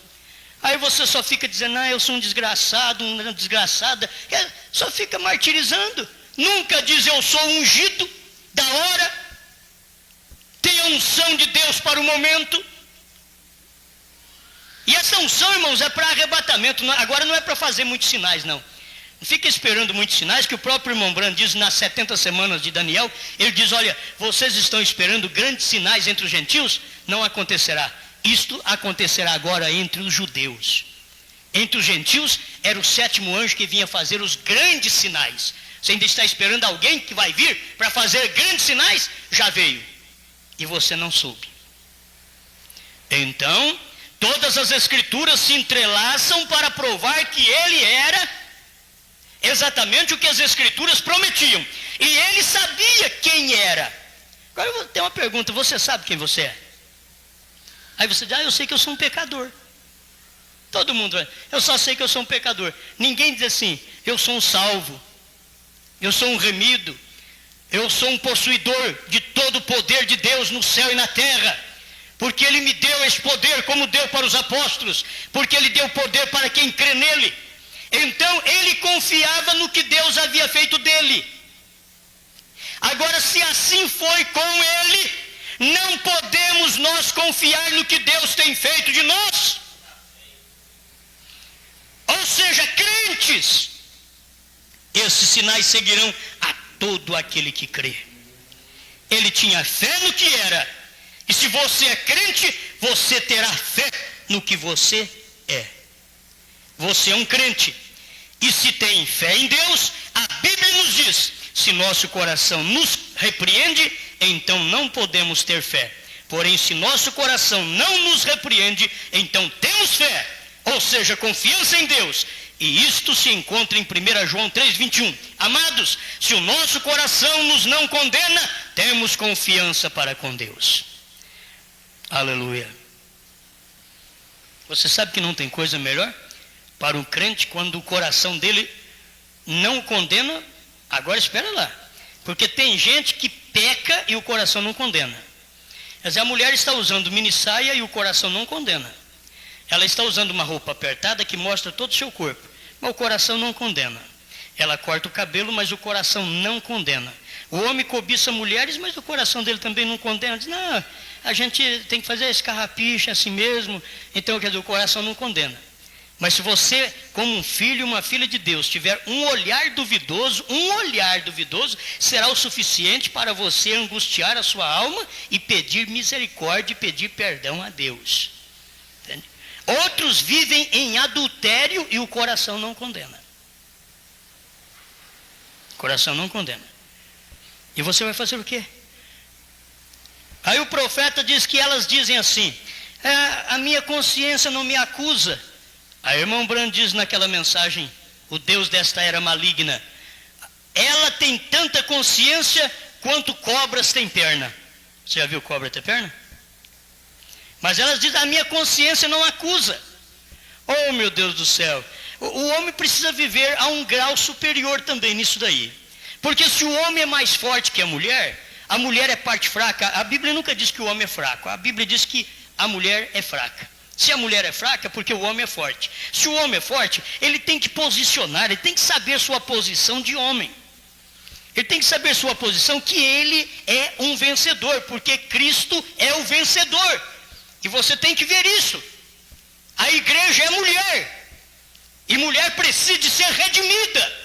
Aí você só fica dizendo: eu sou um desgraçado, uma desgraçada. Só fica martirizando. Nunca diz: eu sou ungido da hora, tem a unção de Deus para o momento. E essa unção, irmãos, é para arrebatamento. Agora não é para fazer muitos sinais, não. Não fica esperando muitos sinais, que o próprio irmão Branham diz nas 70 semanas de Daniel. Ele diz: olha, vocês estão esperando grandes sinais entre os gentios? Não acontecerá. Isto acontecerá agora entre os judeus. Entre os gentios era o 7º anjo que vinha fazer os grandes sinais. Você ainda está esperando alguém que vai vir para fazer grandes sinais? Já veio. E você não soube. Então, todas as escrituras se entrelaçam para provar que ele era exatamente o que as escrituras prometiam. E ele sabia quem era. Agora eu vou ter uma pergunta: você sabe quem você é? Aí você diz: eu sei que eu sou um pecador. Todo mundo vai: eu só sei que eu sou um pecador. Ninguém diz assim: eu sou um salvo, eu sou um remido, eu sou um possuidor de todo o poder de Deus no céu e na terra, porque ele me deu esse poder, como deu para os apóstolos, porque ele deu poder para quem crê nele. Então ele confiava no que Deus havia feito dele. Agora, se assim foi com ele, não podemos nós confiar no que Deus tem feito de nós. Ou seja, crentes, esses sinais seguirão a todo aquele que crê. Ele tinha fé no que era. E se você é crente, você terá fé no que você é. Você é um crente. E se tem fé em Deus, a Bíblia nos diz: se nosso coração nos repreende, então não podemos ter fé. Porém, se nosso coração não nos repreende, então temos fé. Ou seja, confiança em Deus. E isto se encontra em 1 João 3,21. Amados, se o nosso coração nos não condena, temos confiança para com Deus. Aleluia. Você sabe que não tem coisa melhor para o crente quando o coração dele não o condena? Agora espera lá. Porque tem gente que peca e o coração não condena. Quer dizer, a mulher está usando mini saia e o coração não condena. Ela está usando uma roupa apertada que mostra todo o seu corpo, mas o coração não condena. Ela corta o cabelo, mas o coração não condena. O homem cobiça mulheres, mas o coração dele também não condena. Diz: não, a gente tem que fazer esse carrapicho assim mesmo. Então, quer dizer, o coração não condena. Mas se você, como um filho e uma filha de Deus, tiver um olhar duvidoso, será o suficiente para você angustiar a sua alma e pedir misericórdia e pedir perdão a Deus. Entende? Outros vivem em adultério e o coração não condena. O coração não condena. E você vai fazer o quê? Aí o profeta diz que elas dizem assim: a minha consciência não me acusa. A irmã Brandt diz naquela mensagem: o Deus desta era maligna, ela tem tanta consciência quanto cobras têm perna. Você já viu cobra ter perna? Mas elas dizem: a minha consciência não acusa. Oh, meu Deus do céu! O homem precisa viver a um grau superior também nisso daí. Porque se o homem é mais forte que a mulher é parte fraca. A Bíblia nunca diz que o homem é fraco. A Bíblia diz que a mulher é fraca. Se a mulher é fraca, é porque o homem é forte. Se o homem é forte, ele tem que posicionar, ele tem que saber sua posição de homem. Ele tem que saber sua posição, que ele é um vencedor, porque Cristo é o vencedor. E você tem que ver isso. A igreja é mulher. E mulher precisa de ser redimida.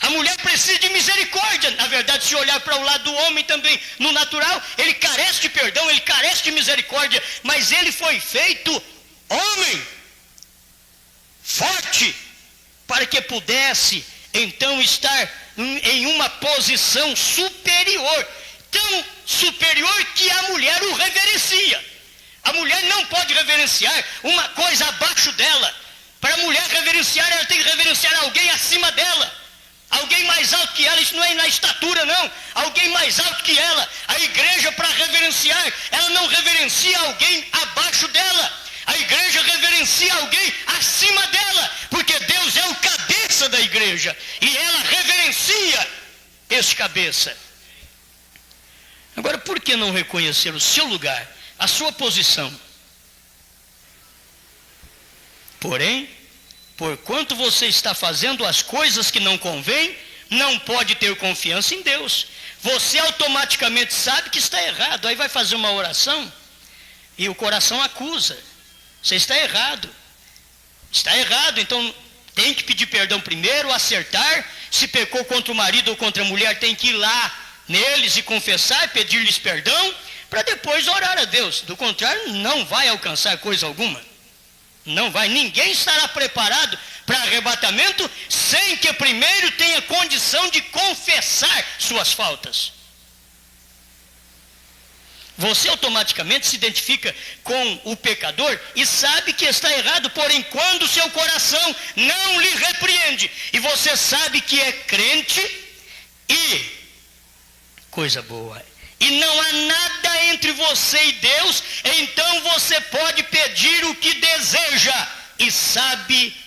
A mulher precisa de misericórdia. Na verdade, se olhar para o lado do homem também, no natural, ele carece de perdão, ele carece de misericórdia, mas ele foi feito homem, forte, para que pudesse então estar em uma posição superior, tão superior que a mulher o reverencia. A mulher não pode reverenciar uma coisa abaixo dela. Para a mulher reverenciar, ela tem que reverenciar alguém acima dela. Alguém mais alto que ela. Isso não é na estatura, não. Alguém mais alto que ela. A igreja, para reverenciar, ela não reverencia alguém abaixo dela. A igreja reverencia alguém acima dela, porque Deus é o cabeça da igreja e ela reverencia esse cabeça. Agora, por que não reconhecer o seu lugar, a sua posição? Porém, porquanto você está fazendo as coisas que não convém, não pode ter confiança em Deus. Você automaticamente sabe que está errado. Aí vai fazer uma oração e o coração acusa: você está errado. Está errado, então tem que pedir perdão primeiro, acertar. Se pecou contra o marido ou contra a mulher, tem que ir lá neles e confessar, pedir-lhes perdão, para depois orar a Deus. Do contrário, não vai alcançar coisa alguma. Não vai, ninguém estará preparado para arrebatamento sem que primeiro tenha condição de confessar suas faltas. Você automaticamente se identifica com o pecador e sabe que está errado, porém quando seu coração não lhe repreende e você sabe que é crente e coisa boa, e não há nada entre você e Deus, então você pode pedir o que deseja e sabe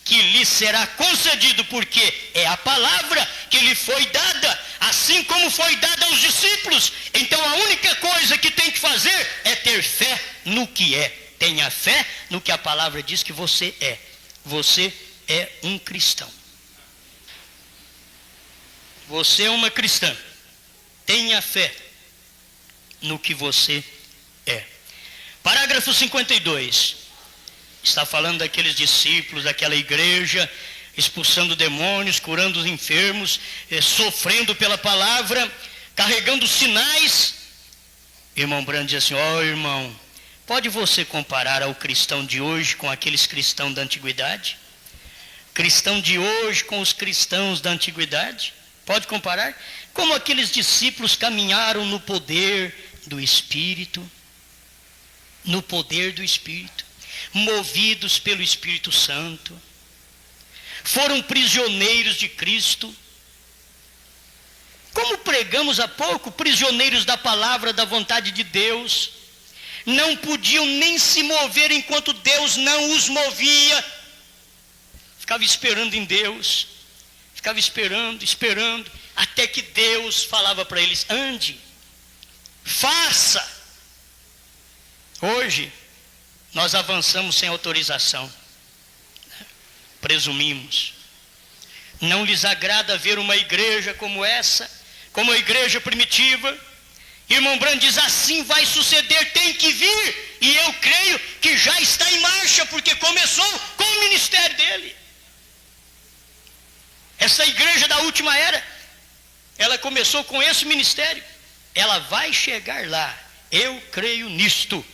que lhe será concedido, porque é a palavra que lhe foi dada, assim como foi dada aos discípulos. Então a única coisa que tem que fazer é ter fé no que é. Tenha fé no que a palavra diz que você é. Você é um cristão. Você é uma cristã. Tenha fé no que você é. Parágrafo 52. Está falando daqueles discípulos, daquela igreja, expulsando demônios, curando os enfermos, sofrendo pela palavra, carregando sinais. Irmão Brandt diz assim: ó irmão, pode você comparar ao cristão de hoje com aqueles cristãos da antiguidade? Cristão de hoje com os cristãos da antiguidade? Pode comparar? Como aqueles discípulos caminharam no poder do Espírito, no poder do Espírito, movidos pelo Espírito Santo, foram prisioneiros de Cristo. Como pregamos há pouco, prisioneiros da palavra, da vontade de Deus, não podiam nem se mover enquanto Deus não os movia. Ficava esperando em Deus, ficava esperando, até que Deus falava para eles: ande, faça. Hoje nós avançamos sem autorização, presumimos. Não lhes agrada ver uma igreja como essa, como a igreja primitiva. Irmão Brandt diz: assim vai suceder, tem que vir, e eu creio que já está em marcha, porque começou com o ministério dele. Essa igreja da última era, ela começou com esse ministério, ela vai chegar lá. Eu creio nisto.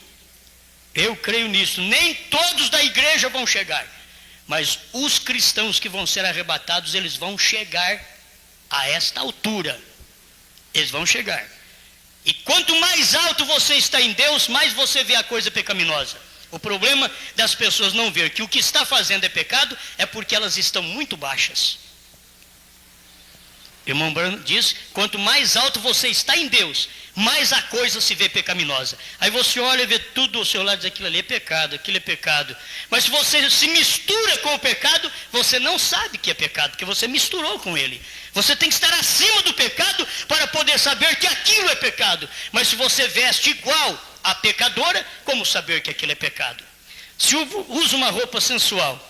Eu creio nisso. Nem todos da igreja vão chegar, mas os cristãos que vão ser arrebatados, eles vão chegar a esta altura. Eles vão chegar. E quanto mais alto você está em Deus, mais você vê a coisa pecaminosa. O problema das pessoas não ver que o que está fazendo é pecado é porque elas estão muito baixas. Irmão Branham diz, quanto mais alto você está em Deus, mais a coisa se vê pecaminosa. Aí você olha e vê tudo ao seu lado e diz, aquilo ali é pecado, aquilo é pecado. Mas se você se mistura com o pecado, você não sabe que é pecado, porque você misturou com ele. Você tem que estar acima do pecado para poder saber que aquilo é pecado. Mas se você veste igual a pecadora, como saber que aquilo é pecado? Se usa uma roupa sensual,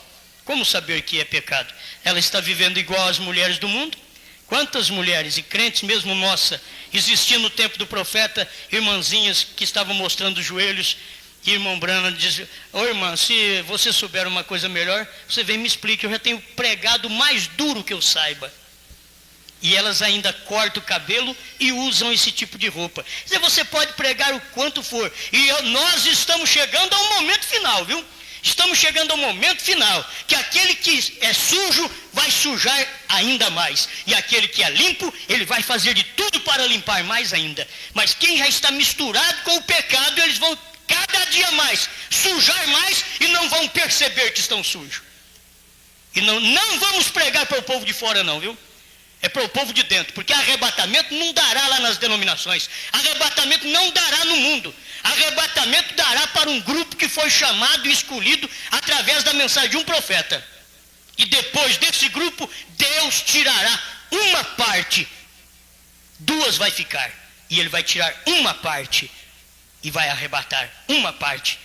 como saber que é pecado? Ela está vivendo igual às mulheres do mundo? Quantas mulheres e crentes, mesmo nossa, existia no tempo do profeta, irmãzinhas que estavam mostrando os joelhos, e irmão Branham diz, ô irmã, se você souber uma coisa melhor, você vem e me explique, eu já tenho pregado mais duro que eu saiba. E elas ainda cortam o cabelo e usam esse tipo de roupa. Quer dizer, você pode pregar o quanto for, e nós estamos chegando ao momento final, viu? Estamos chegando ao momento final, que aquele que é sujo vai sujar ainda mais, e aquele que é limpo, ele vai fazer de tudo para limpar mais ainda. Mas quem já está misturado com o pecado, eles vão cada dia mais sujar mais e não vão perceber que estão sujos. E não vamos pregar para o povo de fora não, viu? É para o povo de dentro, porque arrebatamento não dará lá nas denominações, arrebatamento não dará no mundo, arrebatamento dará para um grupo que foi chamado e escolhido através da mensagem de um profeta. E depois desse grupo, Deus tirará uma parte, duas vai ficar, e Ele vai tirar uma parte e vai arrebatar uma parte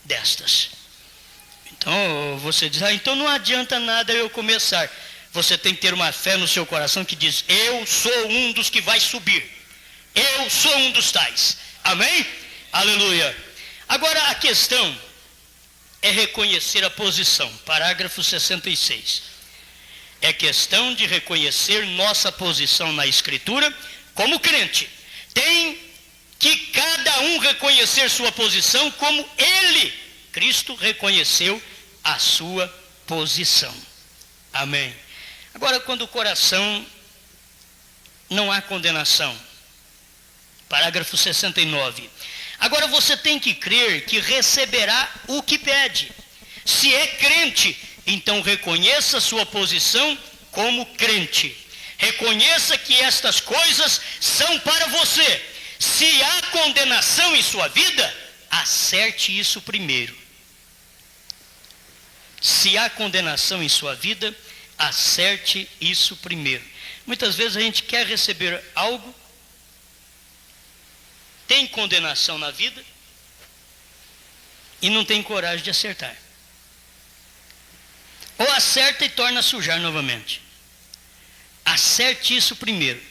destas. Então você diz, então não adianta nada eu começar. Você tem que ter uma fé no seu coração que diz, eu sou um dos que vai subir, eu sou um dos tais, amém? Aleluia. Agora a questão é reconhecer a posição, parágrafo 66, é questão de reconhecer nossa posição na Escritura como crente. Tem que cada um reconhecer sua posição como Ele, Cristo, reconheceu a sua posição, amém? Agora, quando o coração não há condenação, parágrafo 69. Agora você tem que crer que receberá o que pede. Se é crente, então reconheça sua posição como crente. Reconheça que estas coisas são para você. Se há condenação em sua vida, acerte isso primeiro. Se há condenação em sua vida, acerte isso primeiro. Muitas vezes a gente quer receber algo, tem condenação na vida e não tem coragem de acertar. Ou acerta e torna a sujar novamente. Acerte isso primeiro.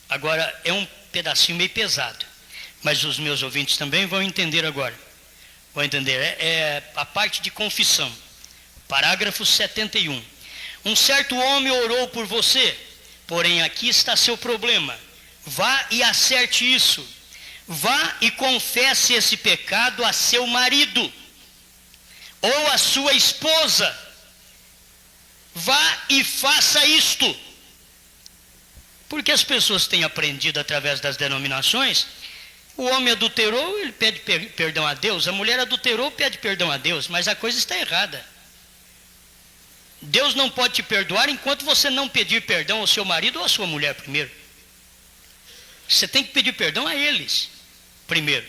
Agora é um pedacinho meio pesado, mas os meus ouvintes também vão entender agora. Vão entender, é a parte de confissão. Parágrafo 71. Um certo homem orou por você, porém aqui está seu problema. Vá e acerte isso. Vá e confesse esse pecado a seu marido ou a sua esposa. Vá e faça isto. Porque as pessoas têm aprendido através das denominações, o homem adulterou, ele pede perdão a Deus, a mulher adulterou, pede perdão a Deus, mas a coisa está errada. Deus não pode te perdoar enquanto você não pedir perdão ao seu marido ou à sua mulher primeiro. Você tem que pedir perdão a eles primeiro.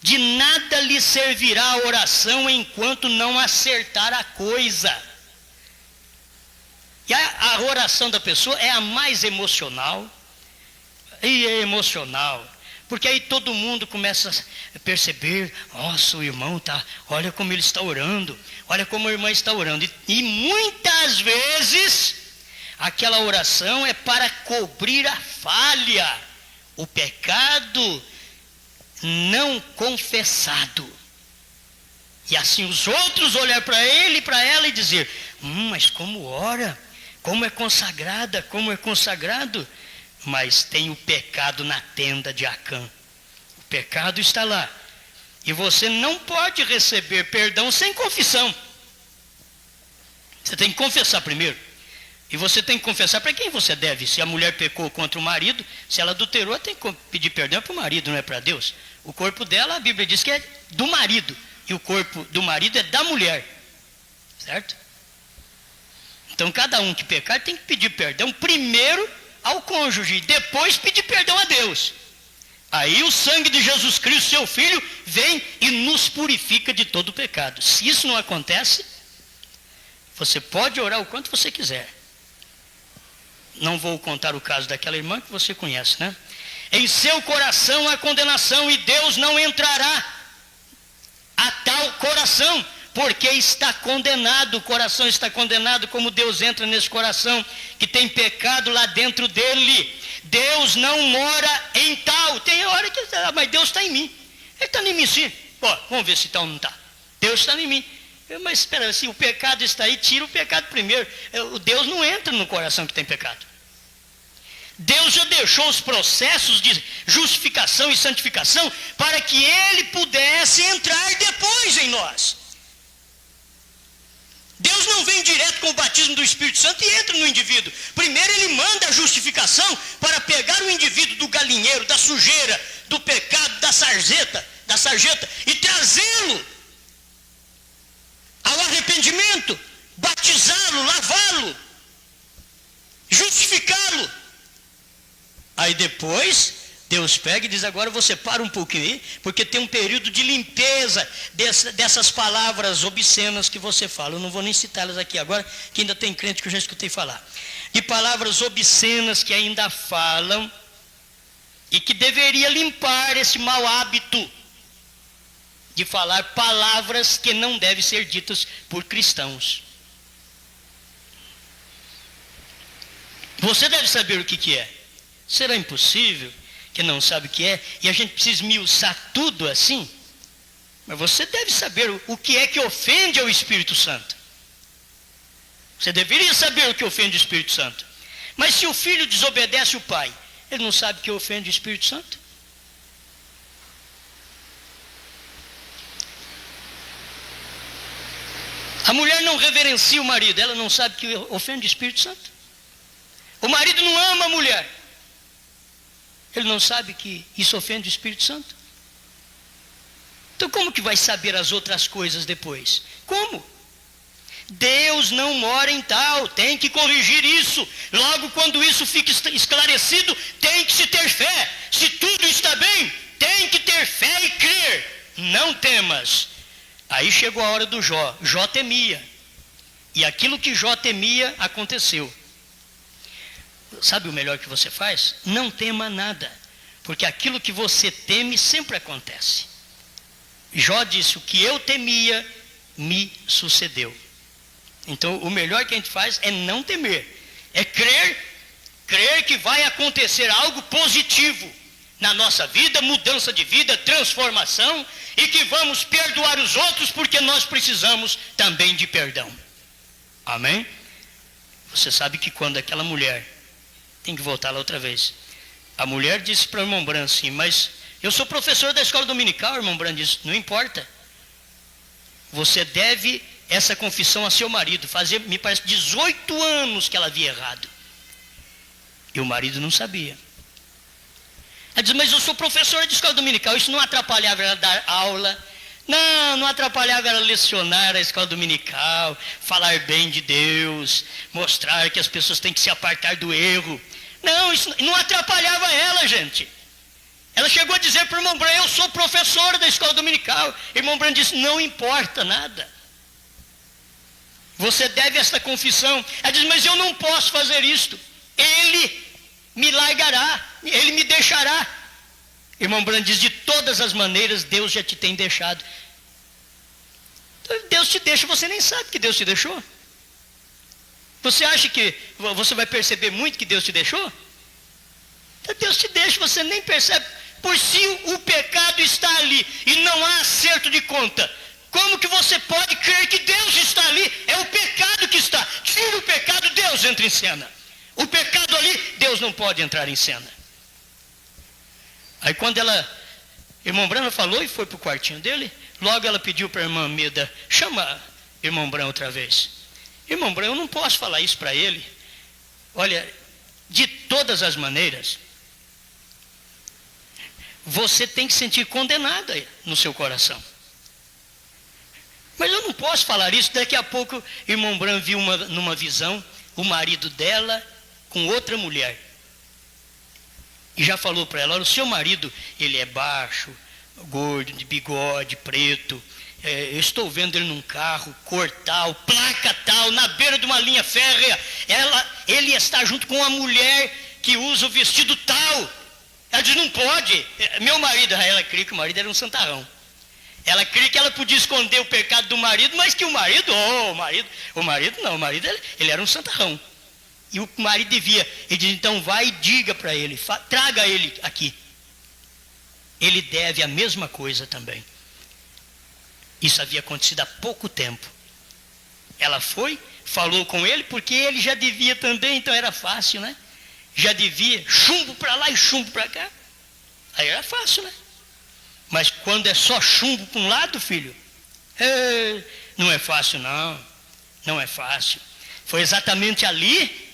De nada lhe servirá a oração enquanto não acertar a coisa. E a oração da pessoa é a mais emocional. E é emocional. Porque aí todo mundo começa a perceber, nossa, o irmão olha como ele está orando, olha como a irmã está orando. E muitas vezes, aquela oração é para cobrir a falha, o pecado não confessado. E assim os outros olhar para ele e para ela e dizer, mas como ora, como é consagrada, como é consagrado. Mas tem o pecado na tenda de Acã. O pecado está lá. E você não pode receber perdão sem confissão. Você tem que confessar primeiro. E você tem que confessar para quem você deve. Se a mulher pecou contra o marido, se ela adulterou, ela tem que pedir perdão para o marido, não é para Deus. O corpo dela, a Bíblia diz que é do marido. E o corpo do marido é da mulher. Certo? Então cada um que pecar tem que pedir perdão primeiro ao cônjuge, depois pedir perdão a Deus. Aí o sangue de Jesus Cristo, seu Filho, vem e nos purifica de todo o pecado. Se isso não acontece, você pode orar o quanto você quiser. Não vou contar o caso daquela irmã que você conhece, né? Em seu coração há condenação e Deus não entrará a tal coração, porque está condenado, o coração está condenado, como Deus entra nesse coração que tem pecado lá dentro dele. Deus não mora em tal. Tem hora que, mas Deus está em mim. Ele está em mim sim. Ó, vamos ver se está ou não está. Deus está em mim. Mas espera, se o pecado está aí, tira o pecado primeiro. Deus não entra no coração que tem pecado. Deus já deixou os processos de justificação e santificação para que Ele pudesse entrar depois em nós. Deus não vem direto com o batismo do Espírito Santo e entra no indivíduo. Primeiro Ele manda a justificação para pegar o indivíduo do galinheiro, da sujeira, do pecado, da sarjeta e trazê-lo ao arrependimento, batizá-lo, lavá-lo, justificá-lo. Aí depois, Deus pega e diz, agora você para um pouquinho aí, porque tem um período de limpeza dessas palavras obscenas que você fala. Eu não vou nem citá-las aqui agora, que ainda tem crente que eu já escutei falar. De palavras obscenas que ainda falam e que deveria limpar esse mau hábito de falar palavras que não devem ser ditas por cristãos. Você deve saber o que é. Será impossível que não sabe o que é, e a gente precisa esmiuçar tudo assim? Mas você deve saber o que é que ofende ao Espírito Santo. Você deveria saber o que ofende o Espírito Santo. Mas se o filho desobedece o pai, ele não sabe o que ofende o Espírito Santo? A mulher não reverencia o marido, ela não sabe o que ofende o Espírito Santo? O marido não ama a mulher, ele não sabe que isso ofende o Espírito Santo? Então como que vai saber as outras coisas depois? Como? Deus não mora em tal, tem que corrigir isso. Logo, quando isso fica esclarecido, tem que se ter fé. Se tudo está bem, tem que ter fé e crer. Não temas. Aí chegou a hora do Jó. Jó temia. E aquilo que Jó temia aconteceu. Sabe o melhor que você faz? Não tema nada, porque aquilo que você teme sempre acontece. Jó disse, o que eu temia me sucedeu. Então o melhor que a gente faz é não temer, é crer que vai acontecer algo positivo na nossa vida, mudança de vida, transformação, e que vamos perdoar os outros porque nós precisamos também de perdão. Amém? Você sabe que quando aquela mulher, tem que voltar lá outra vez. A mulher disse para o irmão Bran assim, mas eu sou professor da escola dominical. O irmão Bran disse, não importa. Você deve essa confissão a seu marido. Fazia, me parece, 18 anos que ela havia errado. E o marido não sabia. Ela disse, mas eu sou professor de escola dominical. Isso não atrapalhava ela dar aula. Não atrapalhava ela lecionar a escola dominical, falar bem de Deus, mostrar que as pessoas têm que se apartar do erro. Não, isso não atrapalhava ela, gente. Ela chegou a dizer para o irmão Bran, eu sou professora da escola dominical. O irmão Bran disse, não importa nada. Você deve esta confissão. Ela diz, mas eu não posso fazer isto. Ele me largará, ele me deixará. Irmão Bran diz, de todas as maneiras, Deus já te tem deixado. Então, Deus te deixa, você nem sabe que Deus te deixou. Você acha que você vai perceber muito que Deus te deixou? Então, Deus te deixa, você nem percebe. Por si o pecado está ali e não há acerto de conta. Como que você pode crer que Deus está ali? É o pecado que está. Tira o pecado, Deus entra em cena. O pecado ali, Deus não pode entrar em cena. Aí quando irmão Bran falou e foi para o quartinho dele, logo ela pediu para a irmã Meda, chama irmão Bran outra vez. Irmão Bran, eu não posso falar isso para ele, Olha, de todas as maneiras, você tem que sentir condenada no seu coração. Mas eu não posso falar isso. Daqui a pouco, irmão Bram viu numa visão o marido dela com outra mulher. E já falou para ela: olha, o seu marido, ele é baixo, gordo, de bigode, preto. Eu estou vendo ele num carro, cor tal, placa tal, na beira de uma linha férrea. Ele está junto com uma mulher que usa o vestido tal. Ela diz: não pode. Meu marido, ela crê que o marido era um santarrão. Ela crê que ela podia esconder o pecado do marido, mas que o marido ele era um santarrão. E o marido devia. Ele diz: então vai e diga para ele, traga ele aqui. Ele deve a mesma coisa também. Isso havia acontecido há pouco tempo. Ela foi, falou com ele, porque ele já devia também, então era fácil, né? Já devia, chumbo para lá e chumbo para cá. Aí era fácil, né? Mas quando é só chumbo para um lado, filho, não é fácil não. Não é fácil. Foi exatamente ali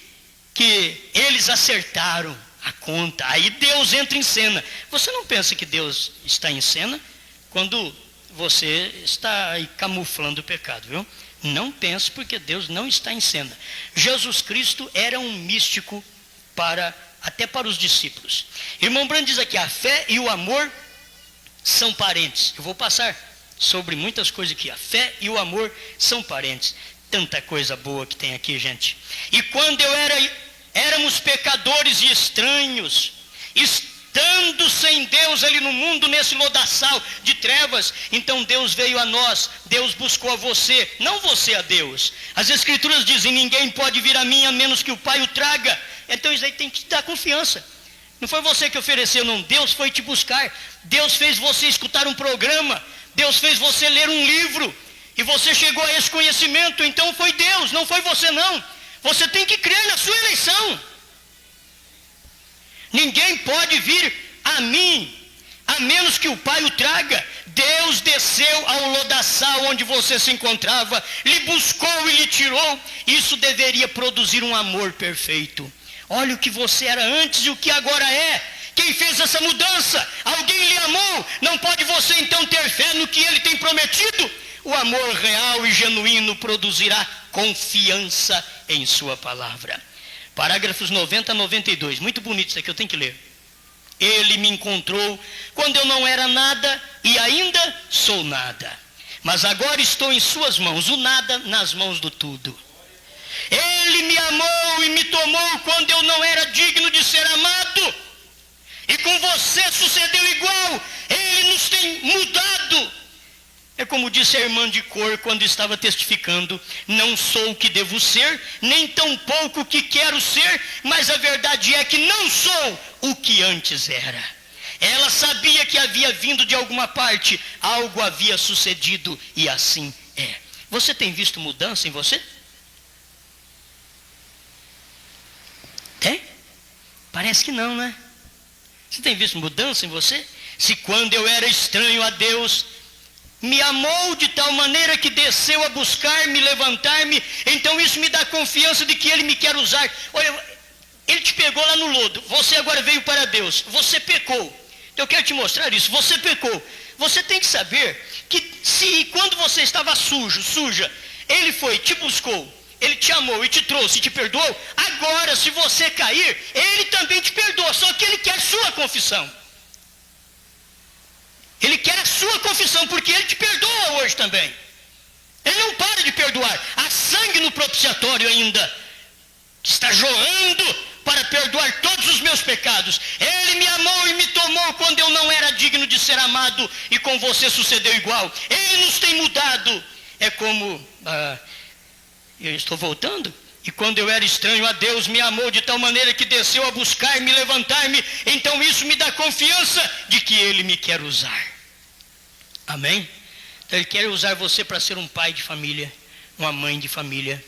que eles acertaram a conta. Aí Deus entra em cena. Você não pensa que Deus está em cena quando você está aí camuflando o pecado, viu? Não pense, porque Deus não está em cena. Jesus Cristo era um místico até para os discípulos. Irmão Brando diz aqui: a fé e o amor são parentes. Eu vou passar sobre muitas coisas aqui. A fé e o amor são parentes. Tanta coisa boa que tem aqui, gente. E quando éramos pecadores e estranhos, estando sem Deus ali no mundo, nesse lodaçal de trevas, então Deus veio a nós, Deus buscou a você, não você a Deus. As Escrituras dizem: ninguém pode vir a mim a menos que o Pai o traga. Então isso aí tem que te dar confiança. Não foi você que ofereceu, não. Deus foi te buscar. Deus fez você escutar um programa. Deus fez você ler um livro. E você chegou a esse conhecimento. Então foi Deus, não foi você não. Você tem que crer na sua eleição. Ninguém pode vir a mim a menos que o Pai o traga. Deus desceu ao lodaçal onde você se encontrava, lhe buscou e lhe tirou. Isso deveria produzir um amor perfeito. Olha o que você era antes e o que agora é. Quem fez essa mudança? Alguém lhe amou. Não pode você então ter fé no que ele tem prometido? O amor real e genuíno produzirá confiança em sua palavra. Parágrafos 90 a 92. Muito bonito isso aqui, eu tenho que ler. Ele me encontrou quando eu não era nada e ainda sou nada. Mas agora estou em suas mãos, o nada nas mãos do tudo. Ele me amou e me tomou quando eu não era digno de ser amado. E com você sucedeu igual. Ele nos tem mudado. É como disse a irmã de cor quando estava testificando: não sou o que devo ser, nem tampouco o que quero ser, mas a verdade é que não sou o que antes era. Ela sabia que havia vindo de alguma parte, algo havia sucedido e assim é. Você tem visto mudança em você? Tem? Parece que não, né? Você tem visto mudança em você? Se quando eu era estranho a Deus, me amou de tal maneira que desceu a buscar-me, levantar-me, então isso me dá confiança de que Ele me quer usar. Olha, Ele te pegou lá no lodo, você agora veio para Deus, você pecou. Eu quero te mostrar isso, você pecou. Você tem que saber que se quando você estava suja, Ele foi, te buscou, Ele te amou e te trouxe e te perdoou, agora se você cair, Ele também te perdoa, só que Ele quer sua confissão. Ele quer a sua confissão, porque Ele te perdoa hoje também. Ele não para de perdoar. Há sangue no propiciatório ainda, que está jorrando para perdoar todos os meus pecados. Ele me amou e me tomou quando eu não era digno de ser amado, e com você sucedeu igual. Ele nos tem mudado. É como... eu estou voltando. E quando eu era estranho a Deus, me amou de tal maneira que desceu a buscar-me, levantar-me. Então isso me dá confiança de que Ele me quer usar. Amém? Então Ele quer usar você para ser um pai de família, uma mãe de família.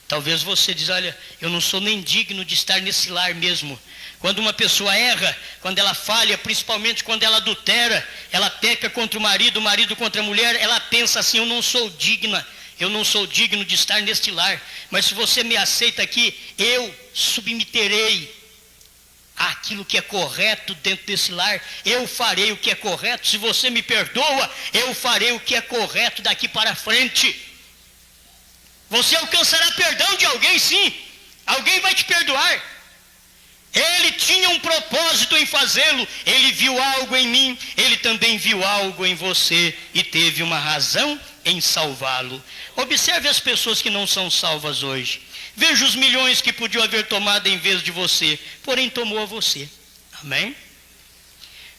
Talvez você diz: olha, eu não sou nem digno de estar nesse lar mesmo. Quando uma pessoa erra, quando ela falha, principalmente quando ela adultera, ela peca contra o marido contra a mulher, ela pensa assim: eu não sou digna, eu não sou digno de estar neste lar, mas se você me aceita aqui, eu submeterei aquilo que é correto dentro desse lar, eu farei o que é correto. Se você me perdoa, eu farei o que é correto daqui para frente. Você alcançará perdão de alguém, sim, alguém vai te perdoar. Ele tinha um propósito em fazê-lo, ele viu algo em mim, ele também viu algo em você e teve uma razão em salvá-lo. Observe as pessoas que não são salvas hoje. Veja os milhões que podiam haver tomado em vez de você, porém tomou a você. Amém?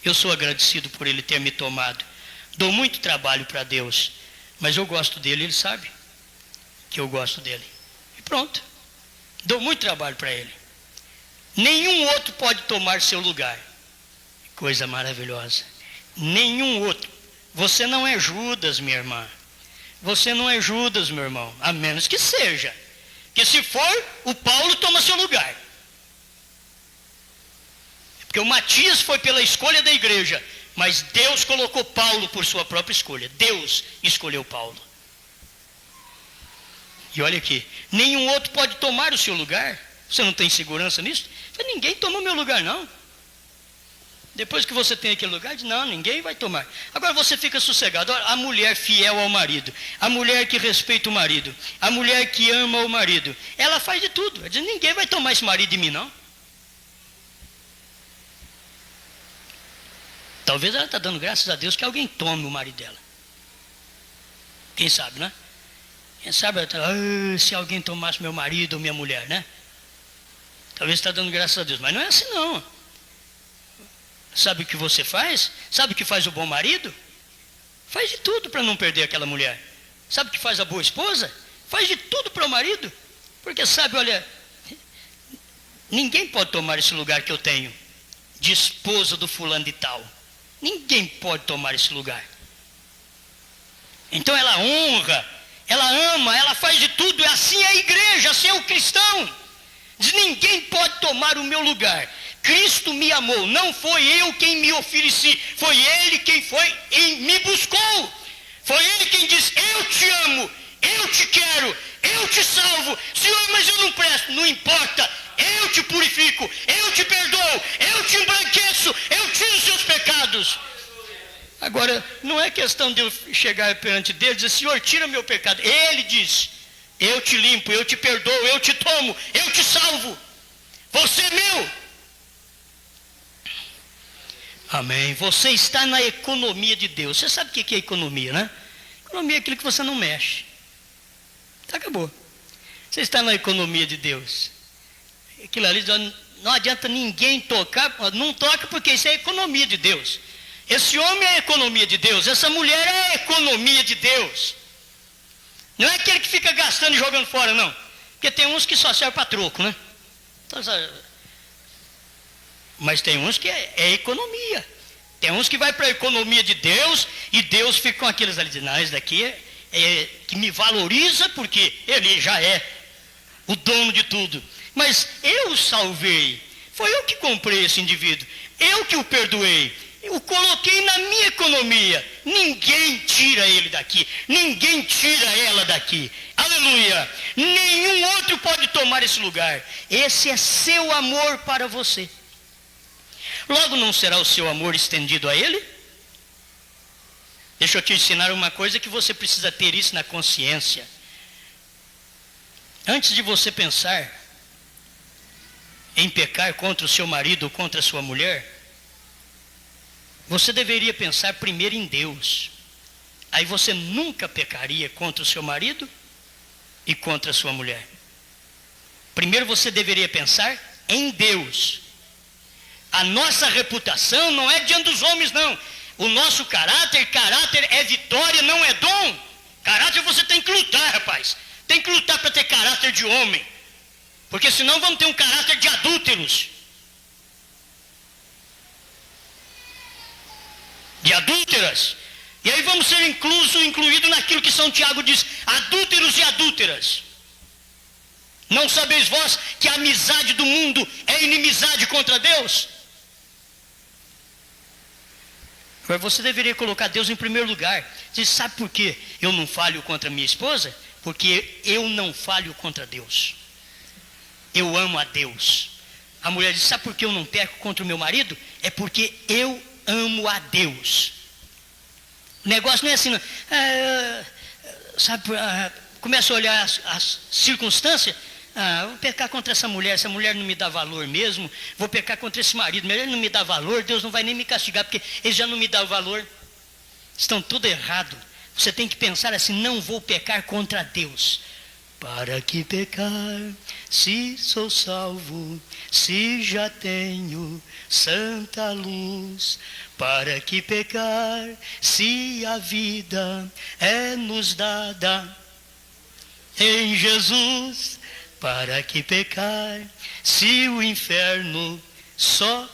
Eu sou agradecido por ele ter me tomado. Dou muito trabalho para Deus, mas eu gosto dele, ele sabe que eu gosto dele. E pronto. Dou muito trabalho para ele. Nenhum outro pode tomar seu lugar. Coisa maravilhosa. Nenhum outro. Você não é Judas, minha irmã. Você não é Judas, meu irmão. A menos que seja. Porque se for, o Paulo toma seu lugar. Porque o Matias foi pela escolha da igreja. Mas Deus colocou Paulo por sua própria escolha. Deus escolheu Paulo. E olha aqui. Nenhum outro pode tomar o seu lugar. Você não tem segurança nisso? Ninguém tomou meu lugar, não. Depois que você tem aquele lugar, diz, não, ninguém vai tomar. Agora você fica sossegado. A mulher fiel ao marido, a mulher que respeita o marido, a mulher que ama o marido, ela faz de tudo. Ela diz, ninguém vai tomar esse marido de mim, não. Talvez ela está dando graças a Deus que alguém tome o marido dela. Quem sabe, né? Quem sabe, ela tá, se alguém tomasse meu marido ou minha mulher, né? Talvez está dando graças a Deus, mas não é assim não. Sabe o que você faz? Sabe o que faz o bom marido? Faz de tudo para não perder aquela mulher. Sabe o que faz a boa esposa? Faz de tudo para o marido. Porque sabe, olha, ninguém pode tomar esse lugar que eu tenho, de esposa do fulano de tal. Ninguém pode tomar esse lugar. Então ela honra, ela ama, ela faz de tudo. Assim é a igreja, assim é o cristão. Diz, ninguém pode tomar o meu lugar. Cristo me amou, não foi eu quem me ofereci, foi Ele quem foi e me buscou. Foi Ele quem disse, eu te amo, eu te quero, eu te salvo. Senhor, mas eu não presto, não importa, eu te purifico, eu te perdoo, eu te embranqueço, eu tiro os seus pecados. Agora, não é questão de eu chegar perante Deus e dizer, Senhor, tira meu pecado. Ele diz, eu te limpo, eu te perdoo, eu te tomo, eu te salvo. Você é meu. Amém. Você está na economia de Deus. Você sabe o que é economia, né? Economia é aquilo que você não mexe. Acabou. Você está na economia de Deus. Aquilo ali, não adianta ninguém tocar, não toca porque isso é economia de Deus. Esse homem é a economia de Deus, essa mulher é a economia de Deus. Não é aquele que fica gastando e jogando fora, não. Porque tem uns que só servem para troco, né? Então, mas tem uns que é economia. Tem uns que vai para a economia de Deus e Deus fica com aqueles ali, não, esse daqui é que me valoriza porque ele já é o dono de tudo. Mas eu o salvei. Foi eu que comprei esse indivíduo. Eu que o perdoei. Eu o coloquei na minha economia. Ninguém tira ele daqui. Ninguém tira ela daqui. Aleluia. Nenhum outro pode tomar esse lugar. Esse é seu amor para você. Logo não será o seu amor estendido a ele? Deixa eu te ensinar uma coisa que você precisa ter isso na consciência. Antes de você pensar em pecar contra o seu marido ou contra a sua mulher, você deveria pensar primeiro em Deus. Aí você nunca pecaria contra o seu marido e contra a sua mulher. Primeiro você deveria pensar em Deus. A nossa reputação não é diante dos homens, não. O nosso caráter é vitória, não é dom. Caráter você tem que lutar, rapaz. Tem que lutar para ter caráter de homem. Porque senão vamos ter um caráter de adúlteros. De adúlteras. E aí vamos ser incluídos naquilo que São Tiago diz, adúlteros e adúlteras. Não sabeis vós que a amizade do mundo é inimizade contra Deus? Agora você deveria colocar Deus em primeiro lugar. Você sabe por que eu não falho contra minha esposa? porque eu não falho contra Deus. Eu amo a Deus. A mulher diz: sabe por que eu não peco contra o meu marido? É porque eu amo a Deus. O negócio não é assim, não. Começa a olhar as circunstâncias. Vou pecar contra essa mulher não me dá valor mesmo. Vou pecar contra esse marido, mas ele não me dá valor, Deus não vai nem me castigar, porque ele já não me dá o valor. Estão tudo errado. Você tem que pensar assim: não vou pecar contra Deus. Para que pecar, se sou salvo, se já tenho santa luz? Para que pecar, se a vida é nos dada em Jesus? Para que pecar, se o inferno só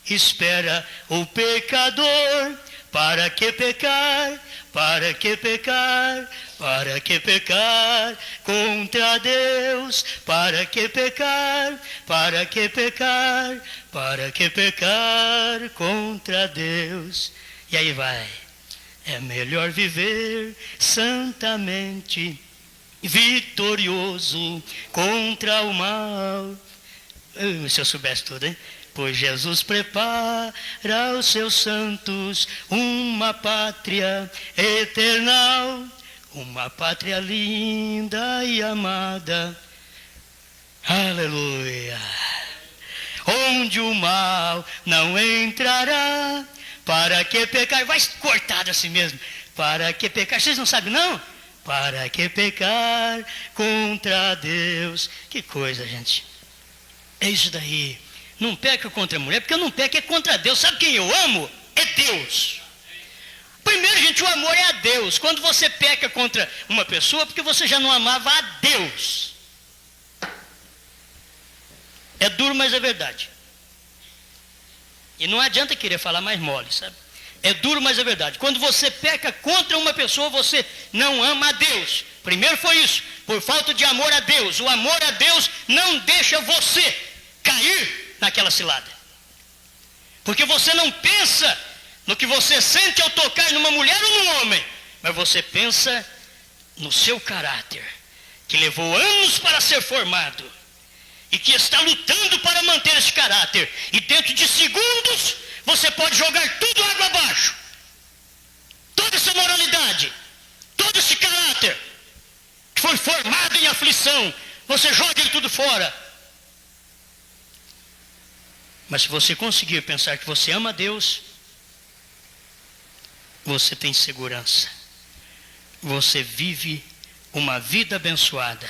espera o pecador? Para que pecar? Para que pecar? Para que pecar contra Deus? Para que pecar? Para que pecar? Para que pecar contra Deus? E aí vai. É melhor viver santamente, vitorioso contra o mal. Se eu soubesse tudo, hein? Pois Jesus prepara aos seus santos uma pátria eternal, uma pátria linda e amada. Aleluia! Onde o mal não entrará. Para que pecar? Vai cortado assim mesmo. Para que pecar? Vocês não sabem, não? Para que pecar contra Deus? Que coisa, gente. É isso daí. Não peca contra a mulher, porque eu não peco é contra Deus. Sabe quem eu amo? É Deus. Primeiro, gente, o amor é a Deus. Quando você peca contra uma pessoa, porque você já não amava a Deus. É duro, mas é verdade. E não adianta querer falar mais mole, sabe? É duro, mas é verdade. Quando você peca contra uma pessoa, você não ama a Deus. Primeiro foi isso, por falta de amor a Deus. O amor a Deus não deixa você cair naquela cilada. Porque você não pensa no que você sente ao tocar numa mulher ou num homem, mas você pensa no seu caráter, que levou anos para ser formado, e que está lutando para manter esse caráter, e dentro de segundos, você pode jogar tudo água abaixo. Toda essa moralidade, todo esse caráter, que foi formado em aflição, você joga ele tudo fora. Mas se você conseguir pensar que você ama a Deus, você tem segurança. Você vive uma vida abençoada.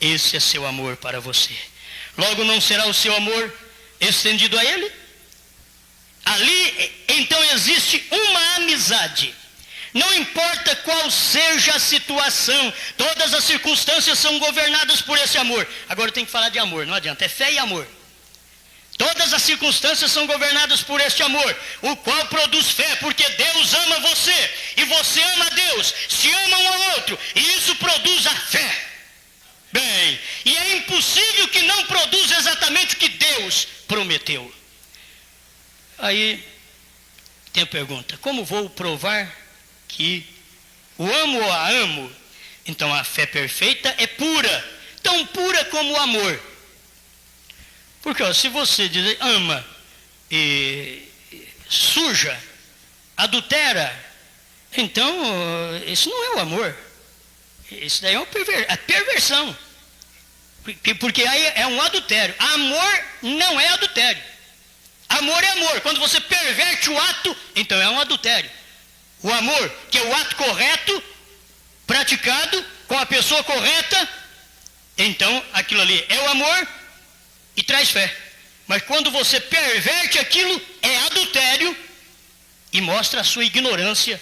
Esse é seu amor para você. Logo não será o seu amor estendido a Ele? Ali então existe uma amizade. Não importa qual seja a situação, todas as circunstâncias são governadas por esse amor. Agora eu tenho que falar de amor, não adianta, é fé e amor. Todas as circunstâncias são governadas por este amor, o qual produz fé, porque Deus ama você, e você ama a Deus, se ama um ao outro, e isso produz a fé. Bem, e é impossível que não produza exatamente o que Deus prometeu. Aí, tem a pergunta: como vou provar que o amo ou a amo? Então a fé perfeita é pura, tão pura como o amor. Porque se você diz ama e suja, adultera, então isso não é o amor. Isso daí é uma perversão. Porque aí é um adultério. Amor não é adultério. Amor é amor. Quando você perverte o ato, então é um adultério. O amor, que é o ato correto, praticado com a pessoa correta, então aquilo ali é o amor e traz fé. Mas quando você perverte aquilo, é adultério e mostra a sua ignorância,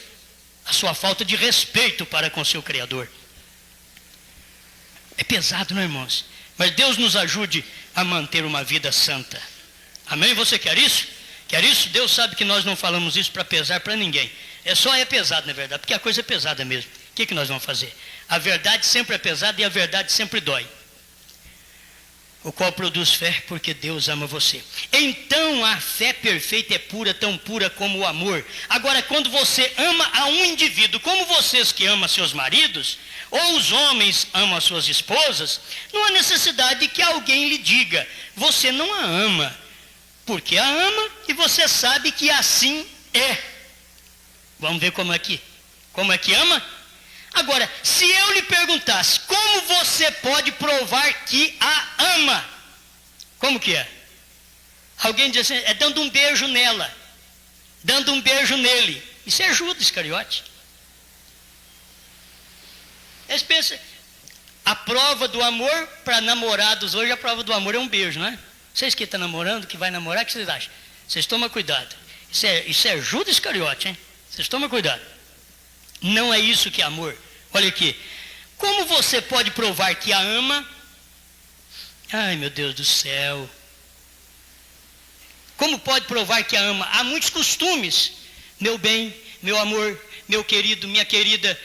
a sua falta de respeito para com seu Criador. É pesado, não, irmãos? Mas Deus nos ajude a manter uma vida santa. Amém? Você quer isso? Quer isso? Deus sabe que nós não falamos isso para pesar para ninguém. É pesado, na verdade, porque a coisa é pesada mesmo. O que nós vamos fazer? A verdade sempre é pesada e a verdade sempre dói. o qual produz fé porque Deus ama você. Então a fé perfeita é pura, tão pura como o amor. Agora, quando você ama a um indivíduo, como vocês que amam seus maridos, ou os homens amam as suas esposas, não há necessidade de que alguém lhe diga, você não a ama, porque a ama e você sabe que assim é. Vamos ver como é que ama? Agora, se eu lhe perguntasse, como você pode provar que a ama? Como que é? Alguém diz assim, é dando um beijo nela, dando um beijo nele. Isso é Judas Iscariote. Eles pensam, a prova do amor, para namorados hoje, a prova do amor é um beijo, não é? Vocês que estão namorando, que vai namorar, o que vocês acham? Vocês tomam cuidado. Isso é Judas Iscariote, hein? Vocês tomam cuidado. Não é isso que é amor. Olha aqui. Como você pode provar que a ama? Ai, meu Deus do céu. Como pode provar que a ama? Há muitos costumes. Meu bem, meu amor, meu querido, minha querida,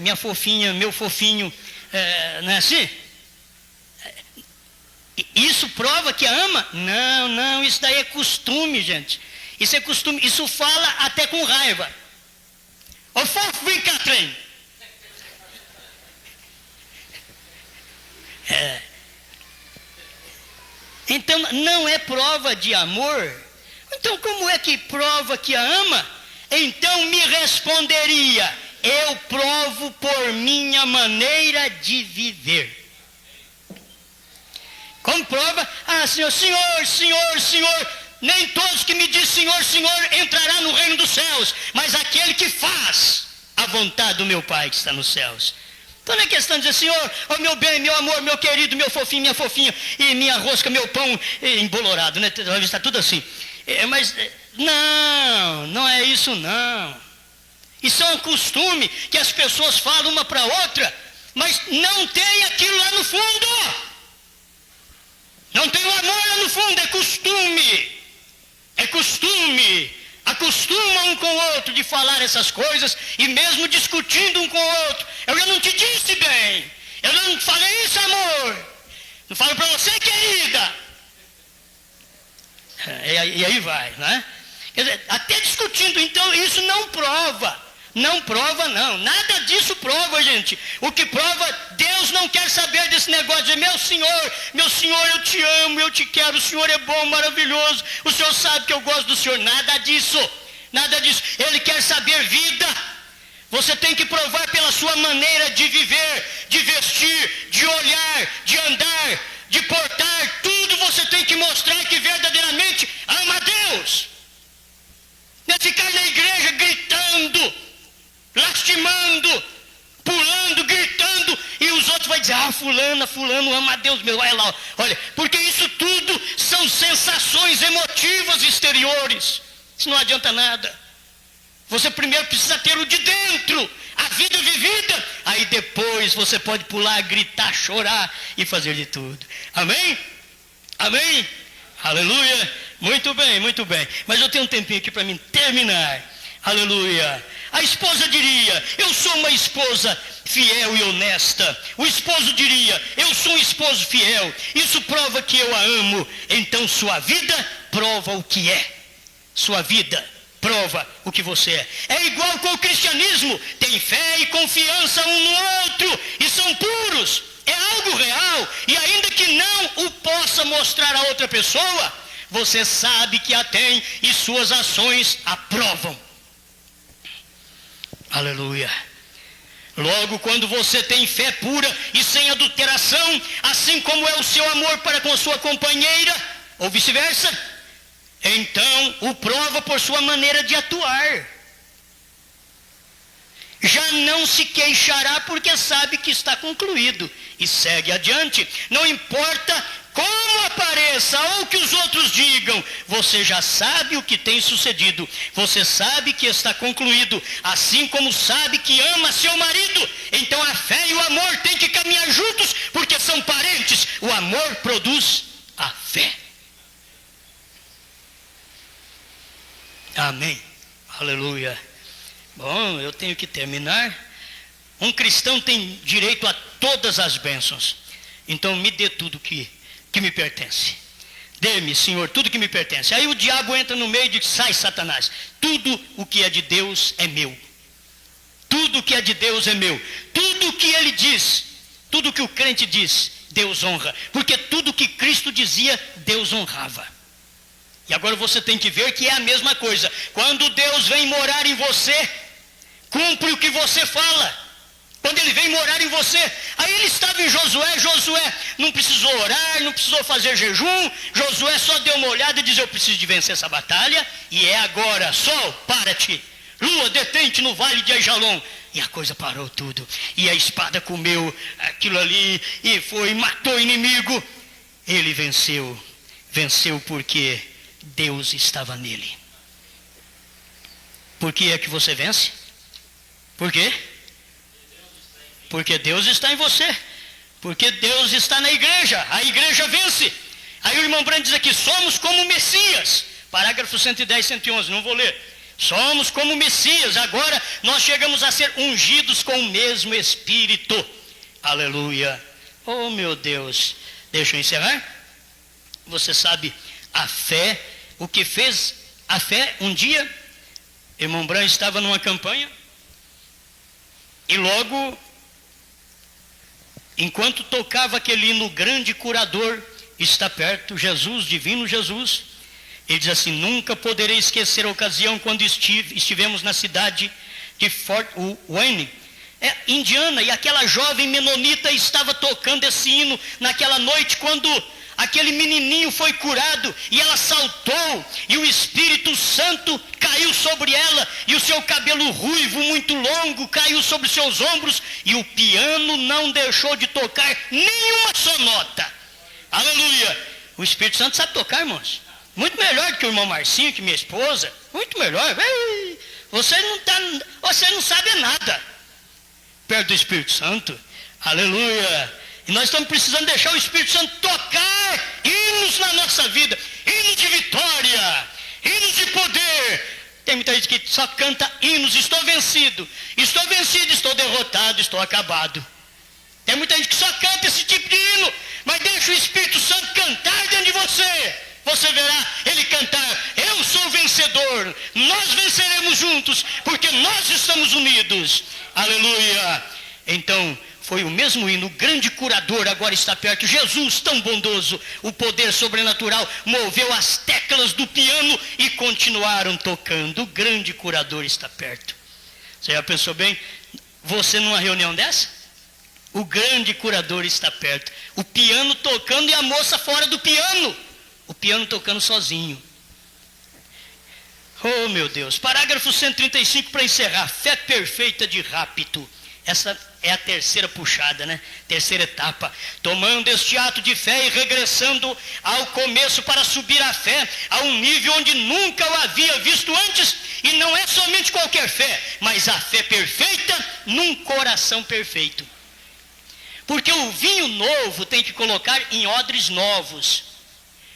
minha fofinha, meu fofinho. Não é assim? Isso prova que a ama? Não, isso daí é costume, gente. Isso é costume. Isso fala até com raiva. Ô fofo, vem cá, trem. Então, não é prova de amor. Então, como é que prova que a ama? Então, me responderia, eu provo por minha maneira de viver. Como prova? Senhor, nem todos que me dizem Senhor, entrará no reino dos céus, mas aquele que faz a vontade do meu Pai que está nos céus. Então não é questão de dizer, Senhor, ó meu bem, meu amor, meu querido, meu fofinho, minha fofinha, e minha rosca, meu pão embolorado, né? Está tudo assim. Mas não é isso não. Isso é um costume que as pessoas falam uma para outra, mas não tem aquilo lá no fundo. Não tem o amor lá no fundo, é costume. É costume. Acostuma um com o outro de falar essas coisas e mesmo discutindo um com o outro. Eu já não te disse bem. Eu não falei isso, amor. Não falo para você, querida. E aí vai, né? Quer dizer, até discutindo, então isso não prova. Não prova, não. Nada disso prova, gente. O que prova, Deus não quer saber desse negócio de meu Senhor, eu te amo, eu te quero, o Senhor é bom, maravilhoso, o Senhor sabe que eu gosto do Senhor. Nada disso. Ele quer saber vida. Você tem que provar pela sua maneira de viver, de vestir, de olhar, de andar, de portar. Tudo você tem que mostrar que verdadeiramente ama a Deus. Não é ficar na igreja gritando, lastimando, pulando, gritando, e os outros vão dizer, fulano ama a Deus meu, olha lá, olha, porque isso tudo são sensações emotivas exteriores, isso não adianta nada. Você primeiro precisa ter o de dentro, a vida vivida, aí depois você pode pular, gritar, chorar e fazer de tudo. Amém? Amém? Aleluia, muito bem, mas eu tenho um tempinho aqui para mim terminar. Aleluia. A esposa diria, eu sou uma esposa fiel e honesta. O esposo diria, eu sou um esposo fiel. Isso prova que eu a amo. Então sua vida prova o que é. Sua vida prova o que você é. É igual com o cristianismo. Tem fé e confiança um no outro. E são puros. É algo real. E ainda que não o possa mostrar a outra pessoa, você sabe que a tem e suas ações a provam. Aleluia. Logo, quando você tem fé pura e sem adulteração, assim como é o seu amor para com a sua companheira, ou vice-versa, então o prova por sua maneira de atuar. Já não se queixará porque sabe que está concluído e segue adiante. Não importa como apareça ou que os outros digam, você já sabe o que tem sucedido. Você sabe que está concluído, assim como sabe que ama seu marido. Então a fé e o amor têm que caminhar juntos, porque são parentes. O amor produz a fé. Amém. Aleluia. Bom, eu tenho que terminar. Um cristão tem direito a todas as bênçãos. Então me dê tudo que que me pertence. Dê-me, Senhor, tudo que me pertence. Aí o diabo entra no meio e diz: sai, Satanás, tudo o que é de Deus é meu. Tudo o que é de Deus é meu. Tudo o que ele diz, tudo o que o crente diz, Deus honra. Porque tudo o que Cristo dizia, Deus honrava. E agora você tem que ver que é a mesma coisa. Quando Deus vem morar em você, cumpre o que você fala. Quando ele vem morar em você, aí ele estava em Josué não precisou orar, não precisou fazer jejum, Josué só deu uma olhada e disse: eu preciso de vencer essa batalha, e é agora. Sol, para-te, lua, detente no vale de Ajalon. E a coisa parou tudo, e a espada comeu aquilo ali, e foi, matou o inimigo. Ele venceu porque Deus estava nele. Por que é que você vence? Por quê? Porque Deus está em você. Porque Deus está na igreja. A igreja vence. Aí o irmão Brandt diz aqui: somos como Messias. Parágrafo 110, 111, não vou ler. Somos como Messias. Agora nós chegamos a ser ungidos com o mesmo Espírito. Aleluia. Oh meu Deus. Deixa eu encerrar. Você sabe, a fé, o que fez a fé, um dia, irmão Brandt estava numa campanha, e logo, enquanto tocava aquele hino, grande curador está perto, Jesus, divino Jesus, ele diz assim: nunca poderei esquecer a ocasião quando estivemos na cidade de Fort Wayne, Indiana, e aquela jovem menonita estava tocando esse hino naquela noite, quando aquele menininho foi curado, e ela saltou, e o Espírito Santo caiu sobre ela, e o seu cabelo ruivo, muito longo, caiu sobre seus ombros, e o piano não deixou de tocar nenhuma só nota. Aleluia! O Espírito Santo sabe tocar, irmãos, muito melhor do que o irmão Marcinho, que minha esposa, muito melhor. Você não sabe nada perto do Espírito Santo. Aleluia! E nós estamos precisando deixar o Espírito Santo tocar hinos na nossa vida, hinos de vitória, hinos de poder. Tem muita gente que só canta hinos: estou vencido, estou derrotado, estou acabado. Tem muita gente que só canta esse tipo de hino, mas deixa o Espírito Santo cantar dentro de você. Você verá ele cantar: eu sou vencedor, nós venceremos juntos, porque nós estamos unidos. Aleluia! Então, foi o mesmo hino: o grande curador agora está perto. Jesus, tão bondoso, o poder sobrenatural moveu as teclas do piano e continuaram tocando. O grande curador está perto. Você já pensou bem? Você numa reunião dessa? O grande curador está perto. O piano tocando e a moça fora do piano. O piano tocando sozinho. Oh meu Deus. Parágrafo 135 para encerrar. Fé perfeita de rapto. Essa é a terceira puxada, né? Terceira etapa. Tomando este ato de fé e regressando ao começo para subir a fé a um nível onde nunca o havia visto antes. E não é somente qualquer fé, mas a fé perfeita num coração perfeito. Porque o vinho novo tem que colocar em odres novos.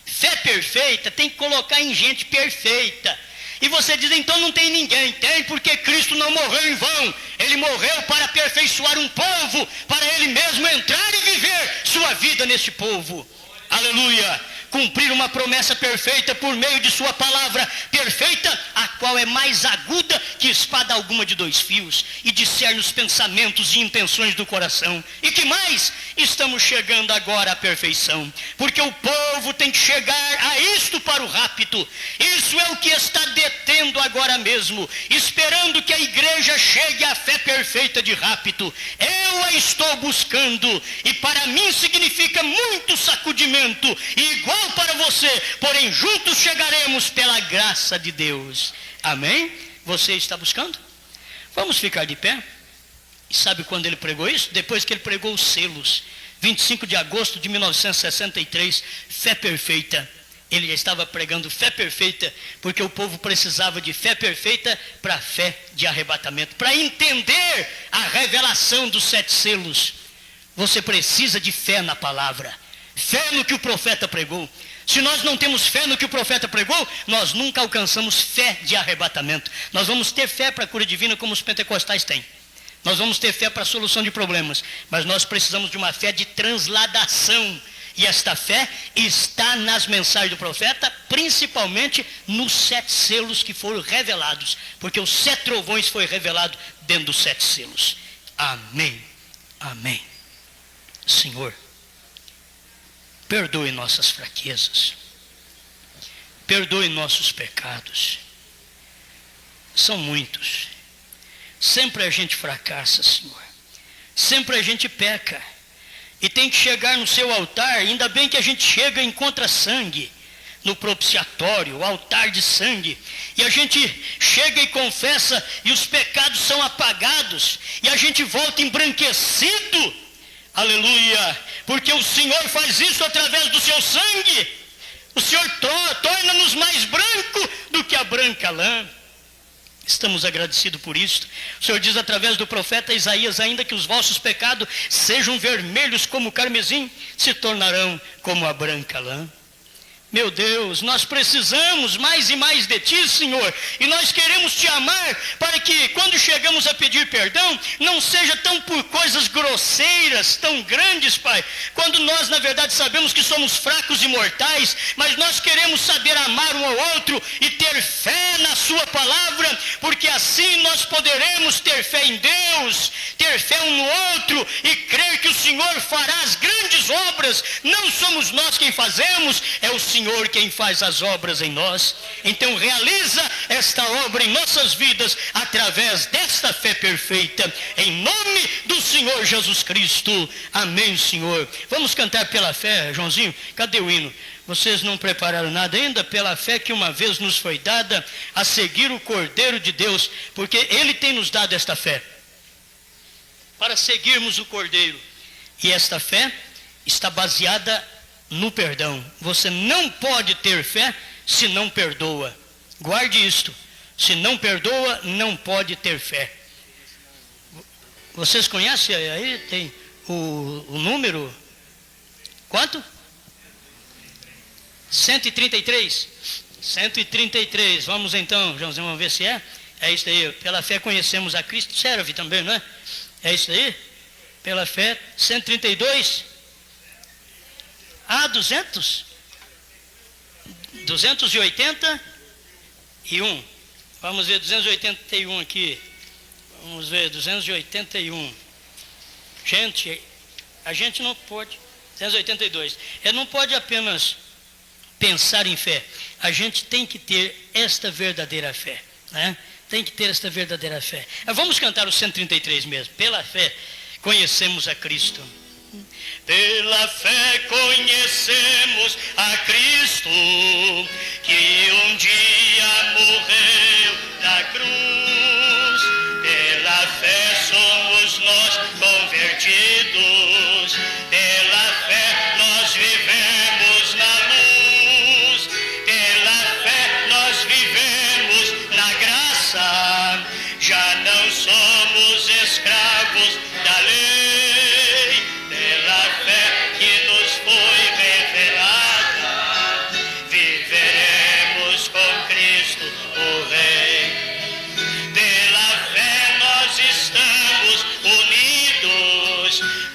Fé perfeita tem que colocar em gente perfeita. E você diz: então não tem ninguém. Tem, porque Cristo não morreu em vão. Ele morreu para aperfeiçoar um povo, para ele mesmo entrar e viver sua vida nesse povo. Aleluia! Cumprir uma promessa perfeita por meio de sua palavra perfeita, a qual é mais aguda que espada alguma de 2 fios, e discerne os pensamentos e intenções do coração. E que mais? Estamos chegando agora à perfeição, porque o povo tem que chegar a isto para o rapto. Isso é o que está detendo agora mesmo, esperando que a igreja chegue à fé perfeita de rapto. Eu a estou buscando, e para mim significa muito sacudimento, e igual para você, porém juntos chegaremos pela graça de Deus. Amém? Você está buscando? Vamos ficar de pé? E sabe quando ele pregou isso? Depois que ele pregou os selos, 25 de agosto de 1963, fé perfeita. Ele já estava pregando fé perfeita, porque o povo precisava de fé perfeita para fé de arrebatamento. Para entender a revelação dos 7 selos, você precisa de fé na palavra. Fé no que o profeta pregou. Se nós não temos fé no que o profeta pregou, nós nunca alcançamos fé de arrebatamento. Nós vamos ter fé para a cura divina como os pentecostais têm. Nós vamos ter fé para a solução de problemas. Mas nós precisamos de uma fé de transladação. E esta fé está nas mensagens do profeta, principalmente nos 7 selos que foram revelados, porque os 7 trovões foi revelado dentro dos 7 selos. Amém, amém. Senhor, perdoe nossas fraquezas, perdoe nossos pecados, são muitos, sempre a gente fracassa, Senhor, sempre a gente peca, e tem que chegar no seu altar. Ainda bem que a gente chega e encontra sangue no propiciatório, o altar de sangue, e a gente chega e confessa, e os pecados são apagados, e a gente volta embranquecido, aleluia, porque o Senhor faz isso através do seu sangue. O Senhor torna-nos mais branco do que a branca lã. Estamos agradecidos por isso. O Senhor diz através do profeta Isaías: ainda que os vossos pecados sejam vermelhos como o carmesim, se tornarão como a branca lã. Meu Deus, nós precisamos mais e mais de Ti, Senhor, e nós queremos Te amar, para que quando chegamos a pedir perdão, não seja tão por coisas grosseiras, tão grandes, Pai, quando nós na verdade sabemos que somos fracos e mortais, mas nós queremos saber amar um ao outro e ter fé na Sua palavra, porque assim nós poderemos ter fé em Deus, ter fé um no outro e crer que o Senhor fará as grandes obras. Não somos nós quem fazemos, é o Senhor quem faz as obras em nós. Então realiza esta obra em nossas vidas através desta fé perfeita, em nome do Senhor Jesus Cristo. Amém, Senhor. Vamos cantar pela fé. Joãozinho, cadê o hino? Vocês não prepararam nada ainda? Pela fé que uma vez nos foi dada, a seguir o Cordeiro de Deus, porque Ele tem nos dado esta fé para seguirmos o Cordeiro, e esta fé está baseada no perdão. Você não pode ter fé se não perdoa. Guarde isto: se não perdoa, não pode ter fé. Vocês conhecem aí? Tem o número? Quanto? 133. 133. Vamos então, Joãozinho, vamos ver se é. É isso aí. Pela fé conhecemos a Cristo. Serve também, não é? É isso aí? Pela fé. 132. 200? 281. Vamos ver 281 aqui. Vamos ver 281. Gente, a gente não pode. 282. Ele não pode apenas pensar em fé. A gente tem que ter esta verdadeira fé, né? Tem que ter esta verdadeira fé. Vamos cantar o 133 mesmo. Pela fé conhecemos a Cristo. Pela fé conhecemos a Cristo, que um dia morreu na cruz. Pela fé somos nós convertidos, pela fé nós vivemos na luz, pela fé nós vivemos na graça, já não somos escravos da lei.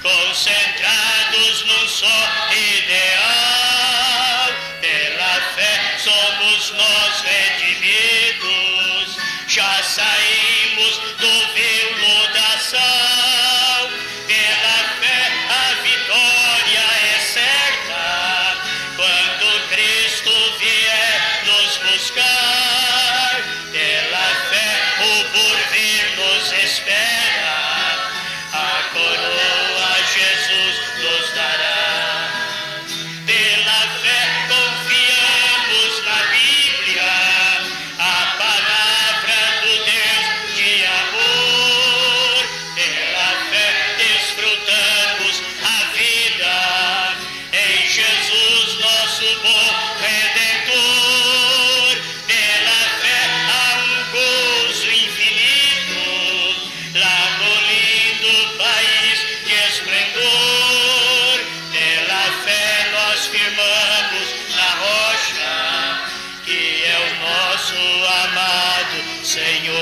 Concentrados num só ideal, pela fé somos nós redimidos, já saímos do vil lodaçal, pela fé a vitória é certa, quando Cristo vier nos buscar, pela fé o porvir nos espera, a coroa Jesus nos dará. Pela fé confiamos na Bíblia, a palavra do Deus de amor. Pela fé desfrutamos a vida em Jesus, nosso bom Redentor. Pela fé há um gozo infinito lá no lindo país de esplendor. Pela fé nós firmamos na rocha, que é o nosso amado Senhor.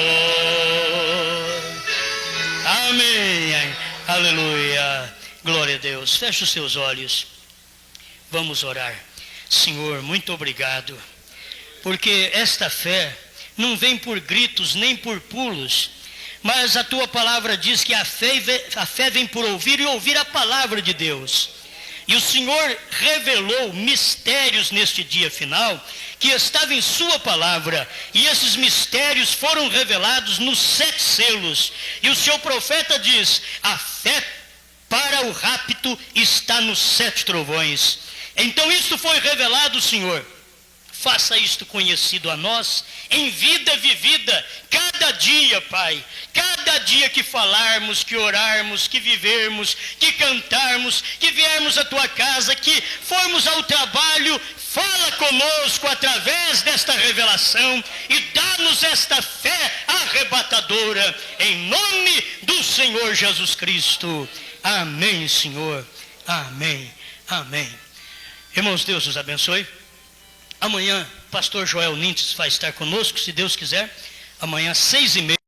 Amém. Aleluia. Glória a Deus. Feche os seus olhos. Vamos orar. Senhor, muito obrigado, porque esta fé não vem por gritos nem por pulos, mas a tua palavra diz que a fé vem por ouvir e ouvir a palavra de Deus. E o Senhor revelou mistérios neste dia final, que estava em sua palavra, e esses mistérios foram revelados nos 7 selos. E o seu profeta diz: a fé para o rapto está nos 7 trovões. Então isto foi revelado, Senhor. Faça isto conhecido a nós, em vida vivida, cada dia, Pai. Cada dia que falarmos, que orarmos, que vivermos, que cantarmos, que viermos à Tua casa, que formos ao trabalho, fala conosco através desta revelação e dá-nos esta fé arrebatadora, em nome do Senhor Jesus Cristo. Amém, Senhor. Amém. Amém. Irmãos, Deus os abençoe. Amanhã, pastor Joel Nintes vai estar conosco, se Deus quiser. Amanhã, 6h30.